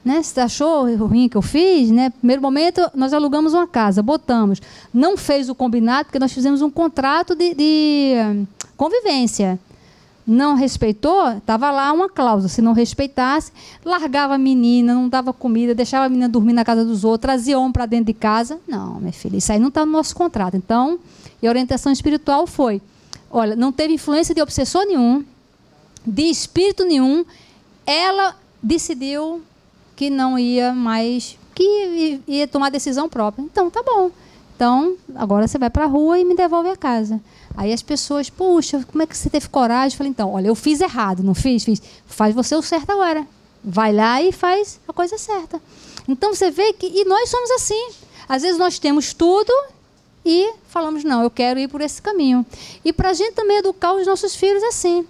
Né? Você achou ruim que eu fiz? Né? Primeiro momento, nós alugamos uma casa, botamos. Não fez o combinado, porque nós fizemos um contrato de convivência. Não respeitou, estava lá uma cláusula. Se não respeitasse, largava a menina, não dava comida, deixava a menina dormir na casa dos outros, trazia homem para dentro de casa. Não, minha filha, isso aí não está no nosso contrato. Então, e a orientação espiritual foi: olha, não teve influência de obsessor nenhum, de espírito nenhum. Ela decidiu que não ia mais, que ia tomar decisão própria. Então, tá bom. Então, agora você vai para a rua e me devolve a casa. Aí as pessoas: puxa, como é que você teve coragem? Eu falei: então, olha, eu fiz errado, não fiz? Fiz. Faz você o certo agora. Vai lá e faz a coisa certa. Então, você vê que... E nós somos assim. Às vezes nós temos tudo e falamos: não, eu quero ir por esse caminho. E para a gente também educar os nossos filhos assim.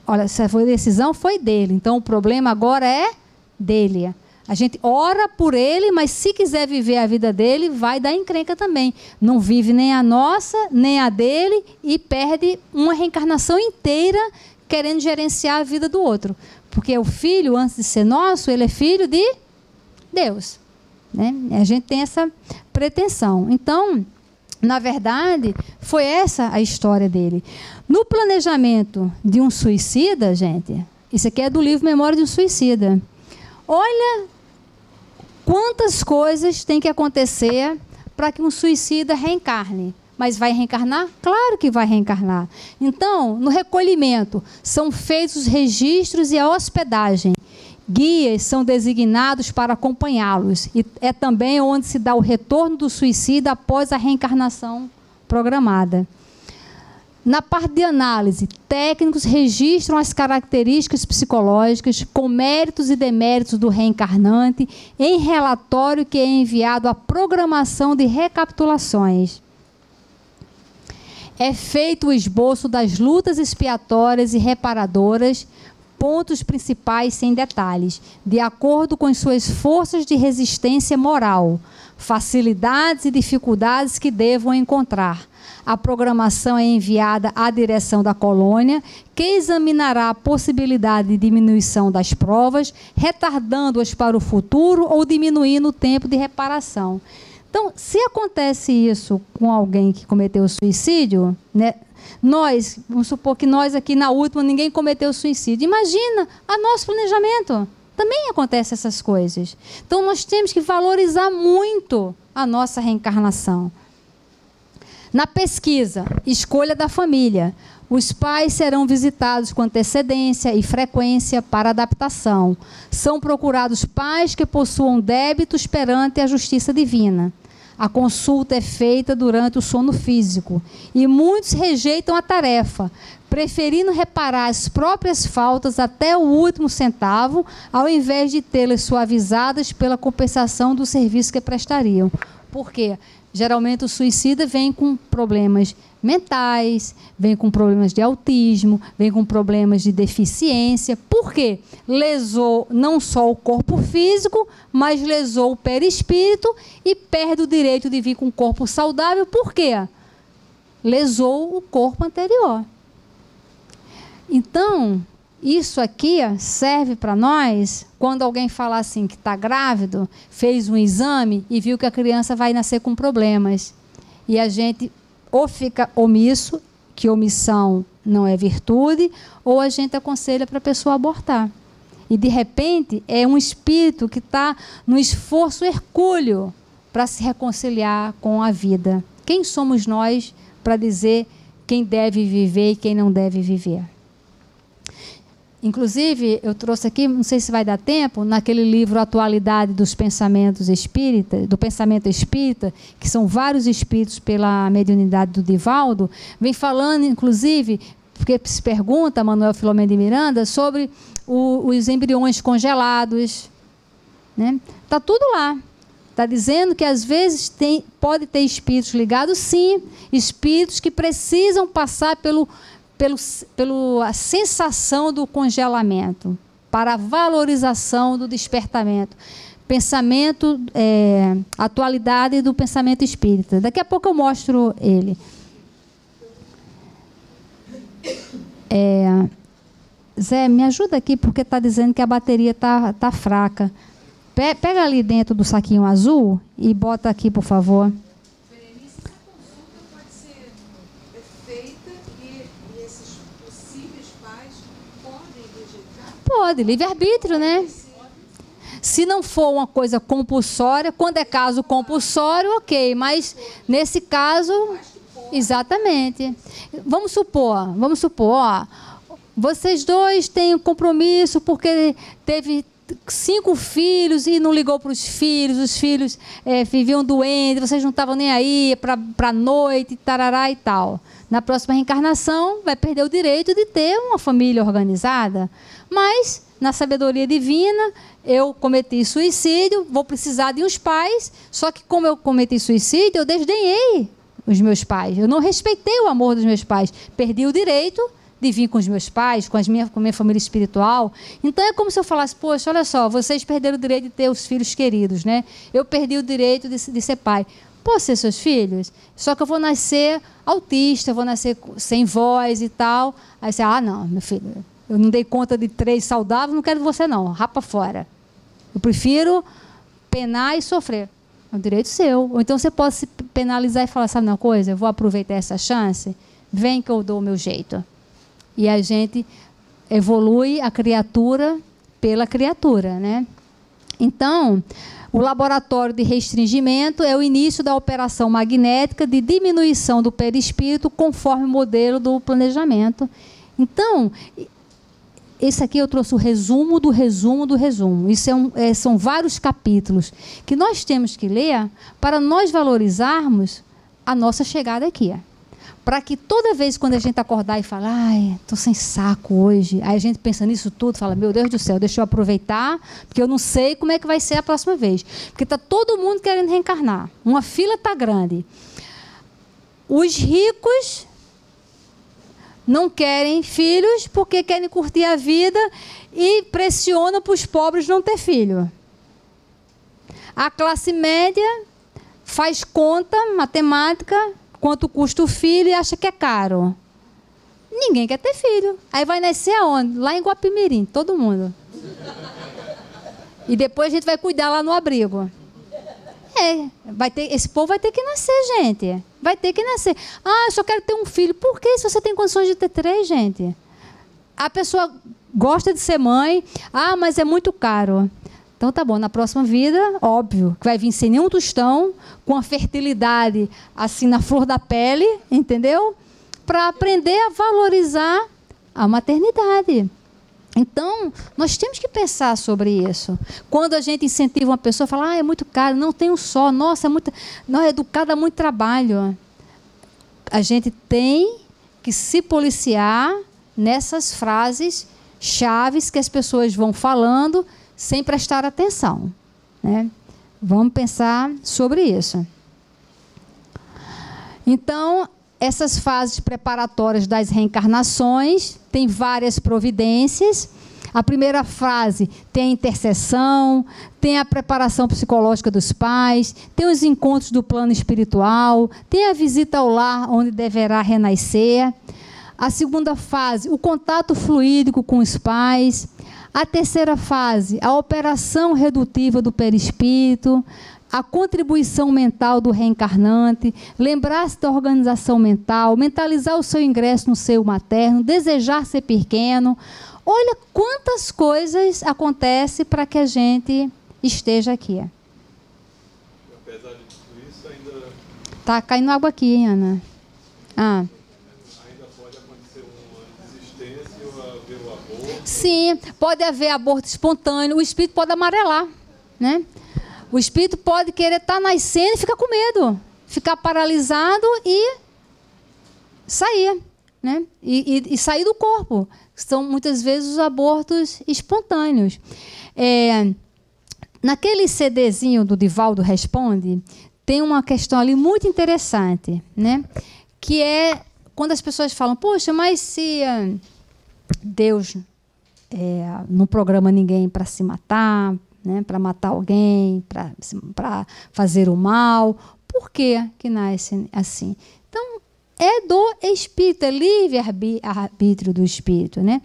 Olha, essa decisão foi dele, então o problema agora é dele. A gente ora por ele, mas se quiser viver a vida dele, vai dar encrenca também. Não vive nem a nossa, nem a dele, e perde uma reencarnação inteira querendo gerenciar a vida do outro. Porque o filho, antes de ser nosso, ele é filho de Deus. Né? A gente tem essa pretensão. Então, na verdade, foi essa a história dele. No planejamento de um suicida, gente, isso aqui é do livro Memória de um Suicida. Olha quantas coisas tem que acontecer para que um suicida reencarne. Mas vai reencarnar? Claro que vai reencarnar. Então, no recolhimento, são feitos os registros e a hospedagem. Guias são designados para acompanhá-los. E é também onde se dá o retorno do suicida após a reencarnação programada. Na parte de análise, técnicos registram as características psicológicas com méritos e deméritos do reencarnante em relatório que é enviado à programação de recapitulações. É feito o esboço das lutas expiatórias e reparadoras, pontos principais sem detalhes, de acordo com as suas forças de resistência moral, facilidades e dificuldades que devam encontrar. A programação é enviada à direção da colônia, que examinará a possibilidade de diminuição das provas, retardando-as para o futuro ou diminuindo o tempo de reparação. Então, se acontece isso com alguém que cometeu suicídio, né, vamos supor que nós aqui na última, ninguém cometeu suicídio. Imagina, a nosso planejamento também acontecem essas coisas. Então, nós temos que valorizar muito a nossa reencarnação. Na pesquisa, escolha da família. Os pais serão visitados com antecedência e frequência para adaptação. São procurados pais que possuam débitos perante a justiça divina. A consulta é feita durante o sono físico e muitos rejeitam a tarefa, preferindo reparar as próprias faltas até o último centavo, ao invés de tê-las suavizadas pela compensação do serviço que prestariam. Por quê? Geralmente o suicida vem com problemas mentais, vem com problemas de autismo, vem com problemas de deficiência. Por quê? Lesou não só o corpo físico, mas lesou o perispírito e perde o direito de vir com um corpo saudável. Por quê? Lesou o corpo anterior. Então, isso aqui serve para nós, quando alguém falar assim que está grávido, fez um exame e viu que a criança vai nascer com problemas. E a gente ou fica omisso, que omissão não é virtude, ou a gente aconselha para a pessoa abortar. E, de repente, é um espírito que está no esforço hercúleo para se reconciliar com a vida. Quem somos nós para dizer quem deve viver e quem não deve viver? Inclusive, eu trouxe aqui, não sei se vai dar tempo, naquele livro Atualidade dos Pensamentos Espíritas, do Pensamento Espírita, que são vários espíritos pela mediunidade do Divaldo, vem falando, inclusive, porque se pergunta, Manuel Filomeno de Miranda, sobre os embriões congelados. Né? Tá tudo lá. Está dizendo que, às vezes, pode ter espíritos ligados, sim, espíritos que precisam passar pela sensação do congelamento, para a valorização do despertamento. Pensamento, atualidade do pensamento espírita. Daqui a pouco eu mostro ele. Zé, me ajuda aqui, porque está dizendo que a bateria tá fraca. Pega ali dentro do saquinho azul e bota aqui, por favor. Pode, livre-arbítrio, né? Se não for uma coisa compulsória, quando é caso compulsório, ok, mas nesse caso, exatamente. Vamos supor, ó, vocês dois têm um compromisso porque teve 5 filhos e não ligou para os filhos viviam doentes, vocês não estavam nem aí para a noite, tarará e tal. Na próxima reencarnação, vai perder o direito de ter uma família organizada. Mas, na sabedoria divina, eu cometi suicídio, vou precisar de uns pais, só que como eu cometi suicídio, eu desdenhei os meus pais. Eu não respeitei o amor dos meus pais. Perdi o direito de vir com os meus pais, com a minha família espiritual. Então, é como se eu falasse, poxa, olha só, vocês perderam o direito de ter os filhos queridos, né? Eu perdi o direito de ser pai. Posso ser seus filhos? Só que eu vou nascer autista, vou nascer sem voz e tal. Aí você, não, meu filho, eu não dei conta de 3 saudáveis, não quero você não, rapa fora. Eu prefiro penar e sofrer. É um direito seu. Ou então você pode se penalizar e falar, sabe uma coisa? Eu vou aproveitar essa chance, vem que eu dou o meu jeito. E a gente evolui a criatura pela criatura, né? Então, o laboratório de restringimento é o início da operação magnética de diminuição do perispírito conforme o modelo do planejamento. Então, esse aqui eu trouxe o resumo do resumo do resumo. Isso são vários capítulos que nós temos que ler para nós valorizarmos a nossa chegada aqui. Para que toda vez quando a gente acordar e falar, ai, estou sem saco hoje, aí a gente pensa nisso tudo, fala, meu Deus do céu, deixa eu aproveitar, porque eu não sei como é que vai ser a próxima vez. Porque está todo mundo querendo reencarnar. Uma fila está grande. Os ricos não querem filhos porque querem curtir a vida e pressionam para os pobres não ter filho. A classe média faz conta, matemática, quanto custa o filho e acha que é caro. Ninguém quer ter filho. Aí vai nascer aonde? Lá em Guapimirim, todo mundo. E depois a gente vai cuidar lá no abrigo. Esse povo vai ter que nascer, gente. Vai ter que nascer. Eu só quero ter um filho. Por que se você tem condições de ter 3, gente? A pessoa gosta de ser mãe. Mas é muito caro. Então tá bom, na próxima vida, óbvio, que vai vir sem nenhum tostão, com a fertilidade assim na flor da pele, entendeu? Para aprender a valorizar a maternidade. Então, nós temos que pensar sobre isso. Quando a gente incentiva uma pessoa, fala, é muito caro, não tem um só, nossa, é muito, não, educado, dá muito trabalho. A gente tem que se policiar nessas frases chaves que as pessoas vão falando sem prestar atenção, né? Vamos pensar sobre isso. Então, essas fases preparatórias das reencarnações têm várias providências. A primeira fase tem a intercessão, tem a preparação psicológica dos pais, tem os encontros do plano espiritual, tem a visita ao lar onde deverá renascer. A segunda fase, o contato fluídico com os pais. A terceira fase, a operação redutiva do perispírito, a contribuição mental do reencarnante, lembrar-se da organização mental, mentalizar o seu ingresso no seio materno, desejar ser pequeno. Olha quantas coisas acontecem para que a gente esteja aqui. Apesar de tudo isso, ainda... Está caindo água aqui, hein, Ana? Ainda pode acontecer uma desistência ou haver o aborto? Sim, pode haver aborto espontâneo, o espírito pode amarelar, né? O espírito pode querer estar nascendo e ficar com medo, ficar paralisado e sair, né? E sair do corpo. São muitas vezes os abortos espontâneos. Naquele CDzinho do Divaldo Responde, tem uma questão ali muito interessante, né? Que é quando as pessoas falam, poxa, mas se Deus não programa ninguém para se matar, né, para matar alguém, para fazer o mal, por que nasce assim? Então, é do espírito, é livre-arbítrio do espírito, né?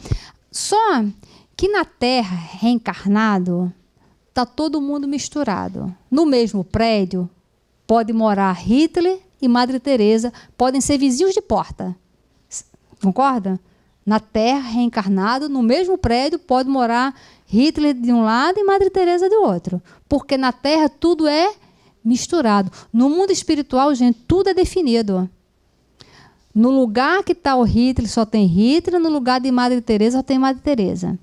Só que na Terra, reencarnado, está todo mundo misturado. No mesmo prédio, pode morar Hitler e Madre Teresa, podem ser vizinhos de porta. Concorda? Na Terra, reencarnado, no mesmo prédio, pode morar Hitler de um lado e Madre Teresa do outro. Porque na Terra tudo é misturado. No mundo espiritual, gente, tudo é definido. No lugar que está o Hitler, só tem Hitler. No lugar de Madre Teresa, só tem Madre Teresa.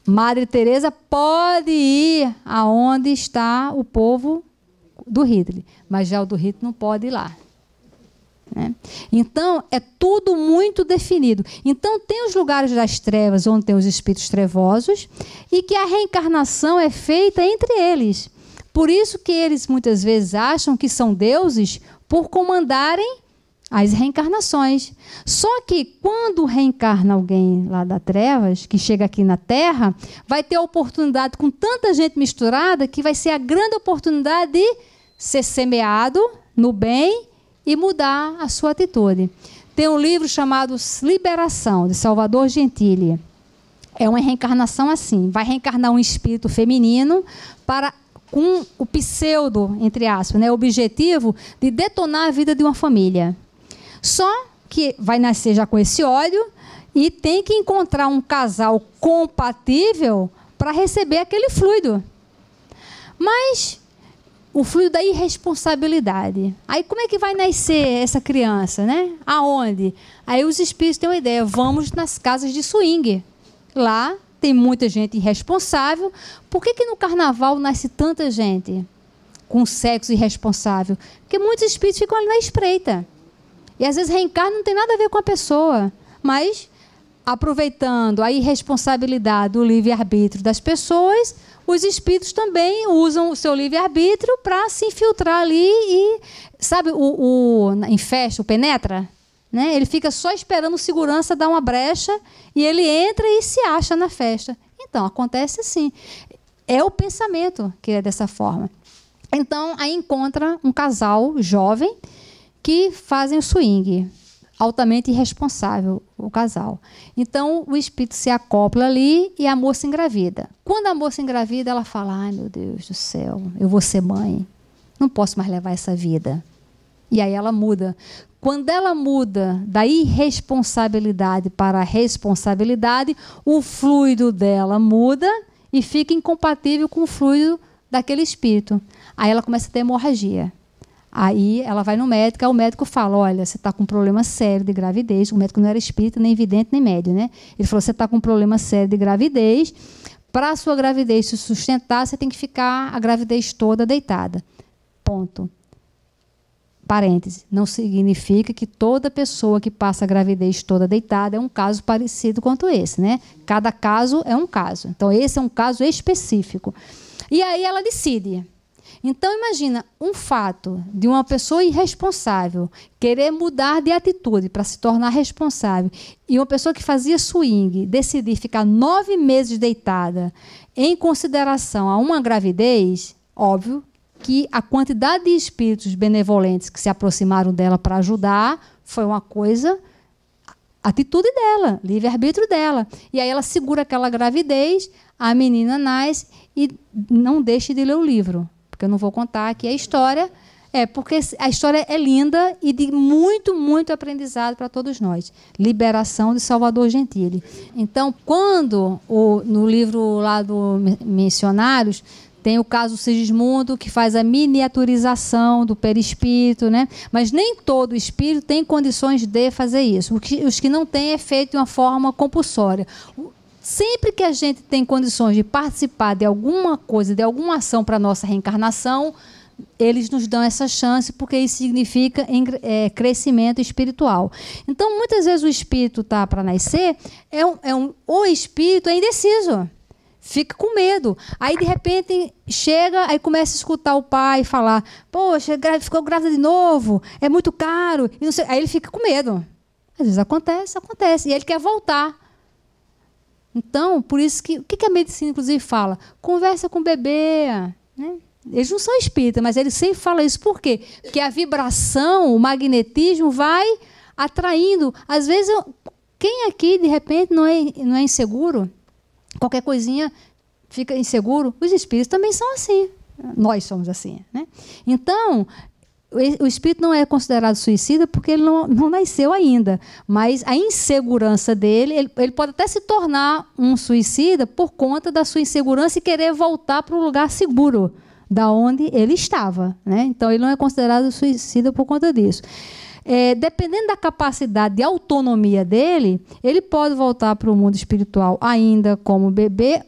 Madre Teresa pode ir aonde está o povo do Hitler. Mas já o do Hitler não pode ir lá. Né? Então, é tudo muito definido. Então, tem os lugares das trevas, onde tem os espíritos trevosos, e que a reencarnação é feita entre eles. Por isso que eles, muitas vezes, acham que são deuses por comandarem as reencarnações. Só que, quando reencarna alguém lá das trevas, que chega aqui na Terra, vai ter a oportunidade, com tanta gente misturada, que vai ser a grande oportunidade de ser semeado no bem e mudar a sua atitude. Tem um livro chamado Liberação, de Salvador Gentili. É uma reencarnação assim. Vai reencarnar um espírito feminino para, com o pseudo, entre aspas, né, objetivo de detonar a vida de uma família. Só que vai nascer já com esse ódio e tem que encontrar um casal compatível para receber aquele fluido. Mas o fluido da irresponsabilidade. Aí como é que vai nascer essa criança, né? Aonde? Aí os espíritos têm uma ideia, vamos nas casas de swing. Lá tem muita gente irresponsável. Por que no carnaval nasce tanta gente com sexo irresponsável? Porque muitos espíritos ficam ali na espreita. E às vezes reencarna não tem nada a ver com a pessoa, mas aproveitando a irresponsabilidade do livre-arbítrio das pessoas, os espíritos também usam o seu livre-arbítrio para se infiltrar ali e, sabe, em festa, o penetra, né? Ele fica só esperando o segurança dar uma brecha e ele entra e se acha na festa. Então, acontece assim. É o pensamento que é dessa forma. Então, aí encontra um casal jovem que fazem o swing. Altamente irresponsável o casal. Então, o espírito se acopla ali e a moça engravida. Quando a moça engravida, ela fala, ai meu Deus do céu, eu vou ser mãe. Não posso mais levar essa vida. E aí ela muda. Quando ela muda da irresponsabilidade para a responsabilidade, o fluido dela muda e fica incompatível com o fluido daquele espírito. Aí ela começa a ter hemorragia. Aí ela vai no médico, aí o médico fala, olha, você está com um problema sério de gravidez. O médico não era espírita, nem vidente, nem médio, né? Ele falou, você está com um problema sério de gravidez. Para a sua gravidez se sustentar, você tem que ficar a gravidez toda deitada. Ponto. Parêntese. Não significa que toda pessoa que passa a gravidez toda deitada é um caso parecido quanto esse, né? Cada caso é um caso. Então, esse é um caso específico. E aí ela decide. Então, imagina um fato de uma pessoa irresponsável querer mudar de atitude para se tornar responsável e uma pessoa que fazia swing decidir ficar 9 meses deitada em consideração a uma gravidez, óbvio que a quantidade de espíritos benevolentes que se aproximaram dela para ajudar foi uma coisa, atitude dela, livre-arbítrio dela. E aí ela segura aquela gravidez, a menina nasce e não deixe de ler o livro. Eu não vou contar aqui a história, porque a história é linda e de muito, muito aprendizado para todos nós. Liberação de Salvador Gentili. Então, quando no livro lá do Missionários, tem o caso Sigismundo, que faz a miniaturização do perispírito, né? Mas nem todo espírito tem condições de fazer isso. Os que não têm é feito de uma forma compulsória. Sempre que a gente tem condições de participar de alguma coisa, de alguma ação para a nossa reencarnação, eles nos dão essa chance, porque isso significa crescimento espiritual. Então, muitas vezes o espírito está para nascer, o espírito é indeciso, fica com medo. Aí, de repente, chega, aí começa a escutar o pai falar, poxa, ficou grávida de novo, é muito caro. E não sei. Aí ele fica com medo. Às vezes acontece. E ele quer voltar. Então, por isso que o que a medicina, inclusive, fala? Conversa com o bebê. Né? Eles não são espíritas, mas eles sempre falam isso. Por quê? Porque a vibração, o magnetismo vai atraindo. Às vezes, quem aqui, de repente, não é inseguro? Qualquer coisinha fica inseguro? Os espíritos também são assim. Nós somos assim. Né? Então, o espírito não é considerado suicida porque ele não nasceu ainda. Mas a insegurança dele, ele pode até se tornar um suicida por conta da sua insegurança e querer voltar para o lugar seguro da onde ele estava. Né? Então, ele não é considerado suicida por conta disso. Dependendo da capacidade de autonomia dele, ele pode voltar para o mundo espiritual ainda como bebê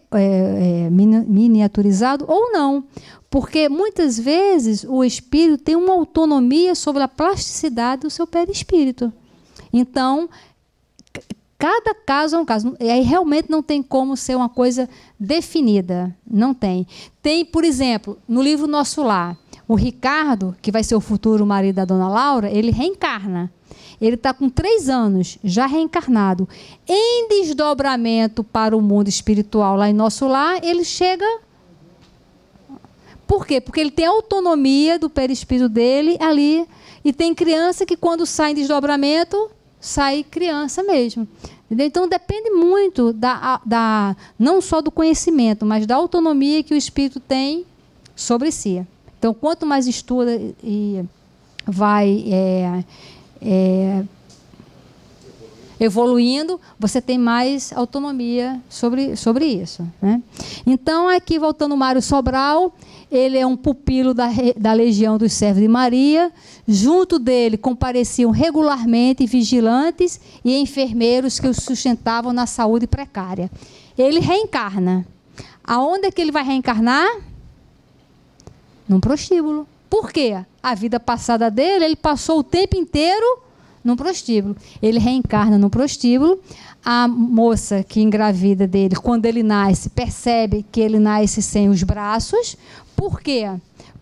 miniaturizado ou não. Porque, muitas vezes, o espírito tem uma autonomia sobre a plasticidade do seu perispírito. Então, cada caso é um caso. E aí, realmente, não tem como ser uma coisa definida. Não tem. Tem, por exemplo, no livro Nosso Lar, o Ricardo, que vai ser o futuro marido da Dona Laura, ele reencarna. Ele está com 3 anos, já reencarnado. Em desdobramento para o mundo espiritual lá em Nosso Lar, ele chega... Por quê? Porque ele tem autonomia do perispírito dele ali. E tem criança que, quando sai em desdobramento, sai criança mesmo. Entendeu? Então, depende muito não só do conhecimento, mas da autonomia que o espírito tem sobre si. Então, quanto mais estuda e vai evoluindo, você tem mais autonomia sobre isso. Né? Então, aqui, voltando ao Mário Sobral, ele é um pupilo da Legião dos Servos de Maria. Junto dele compareciam regularmente vigilantes e enfermeiros que os sustentavam na saúde precária. Ele reencarna. Aonde é que ele vai reencarnar? Num prostíbulo. Por quê? A vida passada dele, ele passou o tempo inteiro num prostíbulo. Ele reencarna no prostíbulo. A moça que engravida dele, quando ele nasce, percebe que ele nasce sem os braços. Por quê?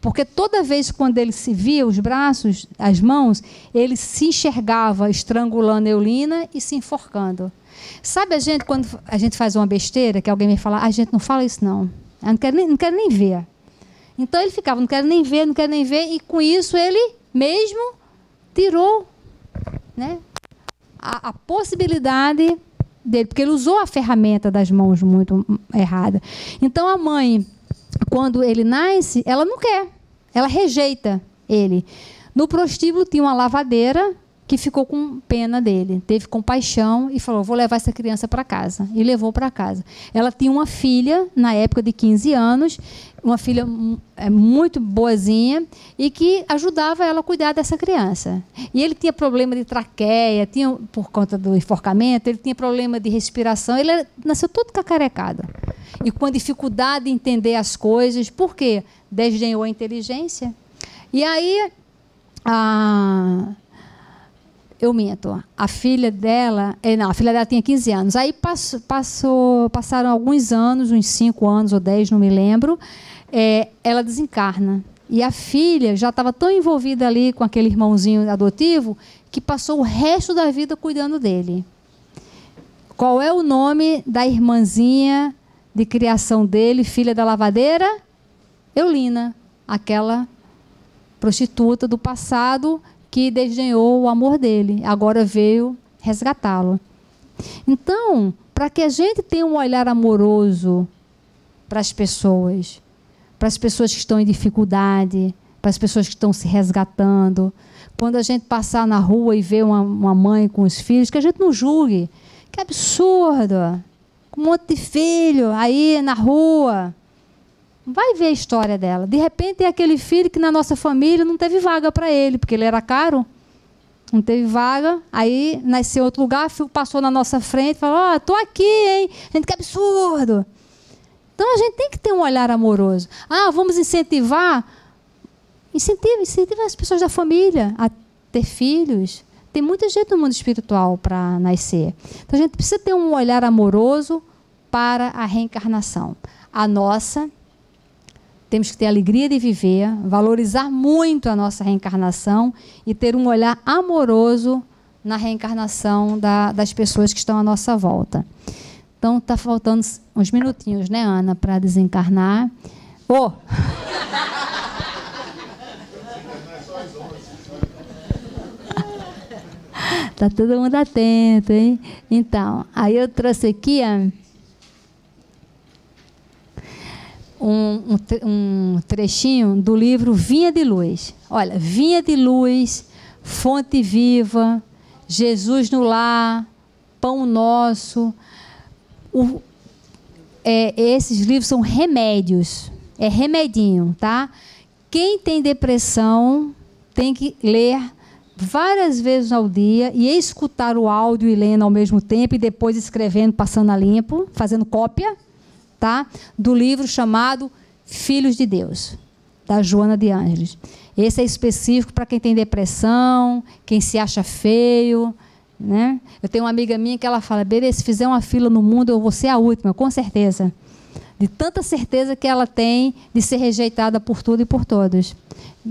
Porque toda vez quando ele se via os braços, as mãos, ele se enxergava estrangulando Eulina e se enforcando. Sabe quando a gente faz uma besteira, que alguém me fala, a gente não fala isso não. Eu não quero nem ver. Então ele ficava, não quero nem ver, e com isso ele mesmo tirou, né, a possibilidade dele, porque ele usou a ferramenta das mãos muito errada. Então a mãe, quando ele nasce, ela não quer, ela rejeita ele. No prostíbulo tinha uma lavadeira, que ficou com pena dele, teve compaixão e falou, vou levar essa criança para casa. E levou para casa. Ela tinha uma filha, na época de 15 anos, uma filha muito boazinha, e que ajudava ela a cuidar dessa criança. E ele tinha problema de traqueia, por conta do enforcamento, ele tinha problema de respiração, ele nasceu todo cacarecado. E com dificuldade de entender as coisas. Por quê? Desdenhou a inteligência. E aí, eu minto, a filha dela tinha 15 anos. Aí passaram alguns anos, uns 5 anos ou 10, não me lembro, ela desencarna. E a filha já estava tão envolvida ali com aquele irmãozinho adotivo que passou o resto da vida cuidando dele. Qual é o nome da irmãzinha de criação dele, filha da lavadeira? Eulina, aquela prostituta do passado que desdenhou o amor dele, agora veio resgatá-lo. Então, para que a gente tenha um olhar amoroso para as pessoas que estão em dificuldade, para as pessoas que estão se resgatando, quando a gente passar na rua e ver uma mãe com os filhos, que a gente não julgue. Que absurdo! Um monte de filho aí na rua. Vai ver a história dela. De repente é aquele filho que na nossa família não teve vaga para ele, porque ele era caro. Não teve vaga. Aí nasceu em outro lugar, passou na nossa frente, falou, estou aqui, hein? Gente, que absurdo. Então a gente tem que ter um olhar amoroso. Vamos incentivar? Incentiva as pessoas da família a ter filhos. Tem muita gente no mundo espiritual para nascer. Então a gente precisa ter um olhar amoroso para a reencarnação. A nossa... Temos que ter a alegria de viver, valorizar muito a nossa reencarnação e ter um olhar amoroso na reencarnação das pessoas que estão à nossa volta. Então, está faltando uns minutinhos, né, Ana, para desencarnar. Está todo mundo atento, hein? Então, aí eu trouxe aqui... Um trechinho do livro Vinha de Luz. Olha, Vinha de Luz, Fonte Viva, Jesus no Lar, Pão Nosso. Esses livros são remédios. É remedinho, tá? Quem tem depressão tem que ler várias vezes ao dia e escutar o áudio e lendo ao mesmo tempo e depois escrevendo, passando a limpo, fazendo cópia. Tá? Do livro chamado Filhos de Deus, da Joana de Ângeles. Esse é específico para quem tem depressão, quem se acha feio. Né? Eu tenho uma amiga minha que ela fala, Berê, se fizer uma fila no mundo, eu vou ser a última, com certeza. De tanta certeza que ela tem de ser rejeitada por tudo e por todos.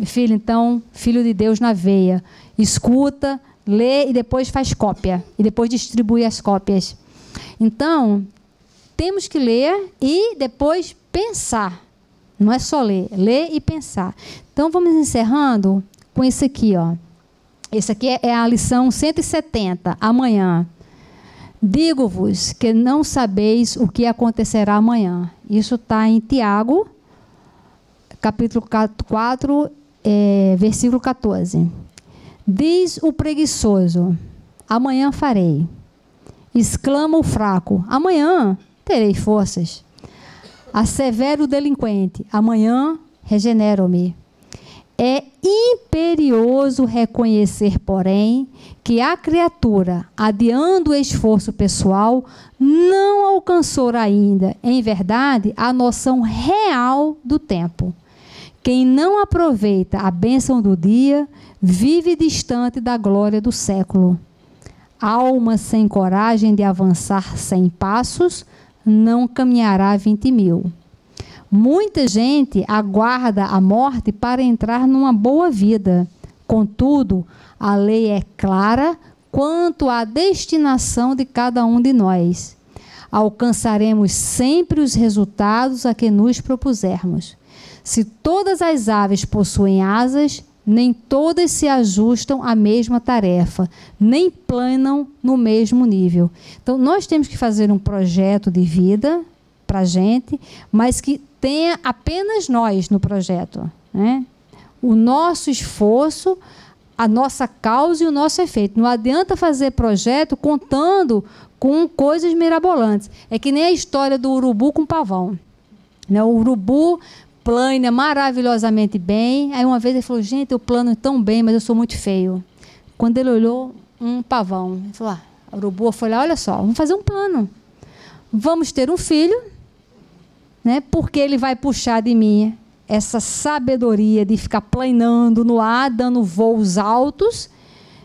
Filho, então, Filho de Deus na veia. Escuta, lê e depois faz cópia. E depois distribui as cópias. Então... temos que ler e depois pensar. Não é só ler e pensar. Então, vamos encerrando com isso aqui. Esse aqui é a lição 170, amanhã. Digo-vos que não sabeis o que acontecerá amanhã. Isso está em Tiago, capítulo 4, versículo 14. Diz o preguiçoso, amanhã farei. Exclama o fraco, amanhã terei forças. Assevera o delinquente, amanhã regenero-me. É imperioso reconhecer, porém, que a criatura, adiando o esforço pessoal, não alcançou ainda, em verdade, a noção real do tempo. Quem não aproveita a bênção do dia, vive distante da glória do século. Alma sem coragem de avançar 100 passos, não caminhará 20.000. Muita gente aguarda a morte para entrar numa boa vida. Contudo, a lei é clara quanto à destinação de cada um de nós. Alcançaremos sempre os resultados a que nos propusermos. Se todas as aves possuem asas, nem todas se ajustam à mesma tarefa, nem planam no mesmo nível. Então, nós temos que fazer um projeto de vida para a gente, mas que tenha apenas nós no projeto. Né? O nosso esforço, a nossa causa e o nosso efeito. Não adianta fazer projeto contando com coisas mirabolantes. É que nem a história do urubu com pavão. Né? O urubu plana maravilhosamente bem. Aí uma vez ele falou, gente, eu plano tão bem, mas eu sou muito feio. Quando ele olhou um pavão, ele falou, a urubu foi lá, olha só, vamos fazer um plano. Vamos ter um filho, né? Porque ele vai puxar de mim essa sabedoria de ficar planando no ar, dando voos altos,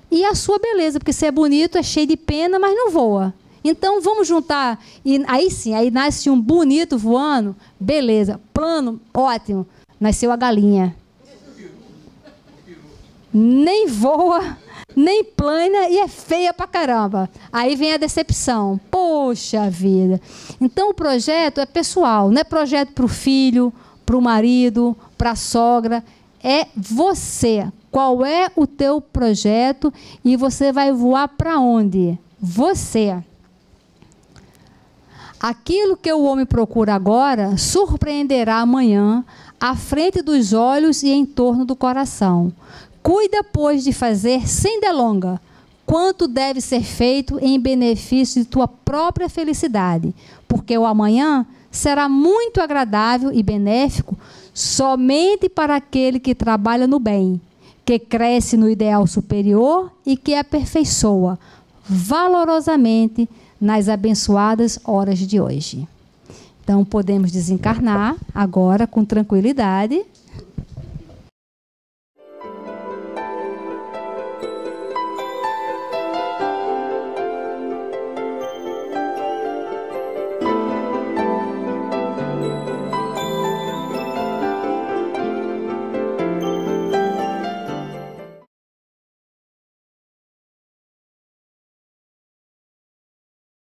e a sua beleza, porque se é bonito, é cheio de pena, mas não voa. Então, vamos juntar, e aí sim, aí nasce um bonito voando, beleza, plano, ótimo, nasceu a galinha. Nem voa, nem plana e é feia pra caramba. Aí vem a decepção. Poxa vida. Então, o projeto é pessoal, não é projeto para o filho, para o marido, para a sogra. É você. Qual é o teu projeto e você vai voar para onde? Você. Aquilo que o homem procura agora surpreenderá amanhã à frente dos olhos e em torno do coração. Cuida, pois, de fazer sem delonga quanto deve ser feito em benefício de tua própria felicidade, porque o amanhã será muito agradável e benéfico somente para aquele que trabalha no bem, que cresce no ideal superior e que aperfeiçoa valorosamente nas abençoadas horas de hoje. Então, podemos desencarnar agora com tranquilidade.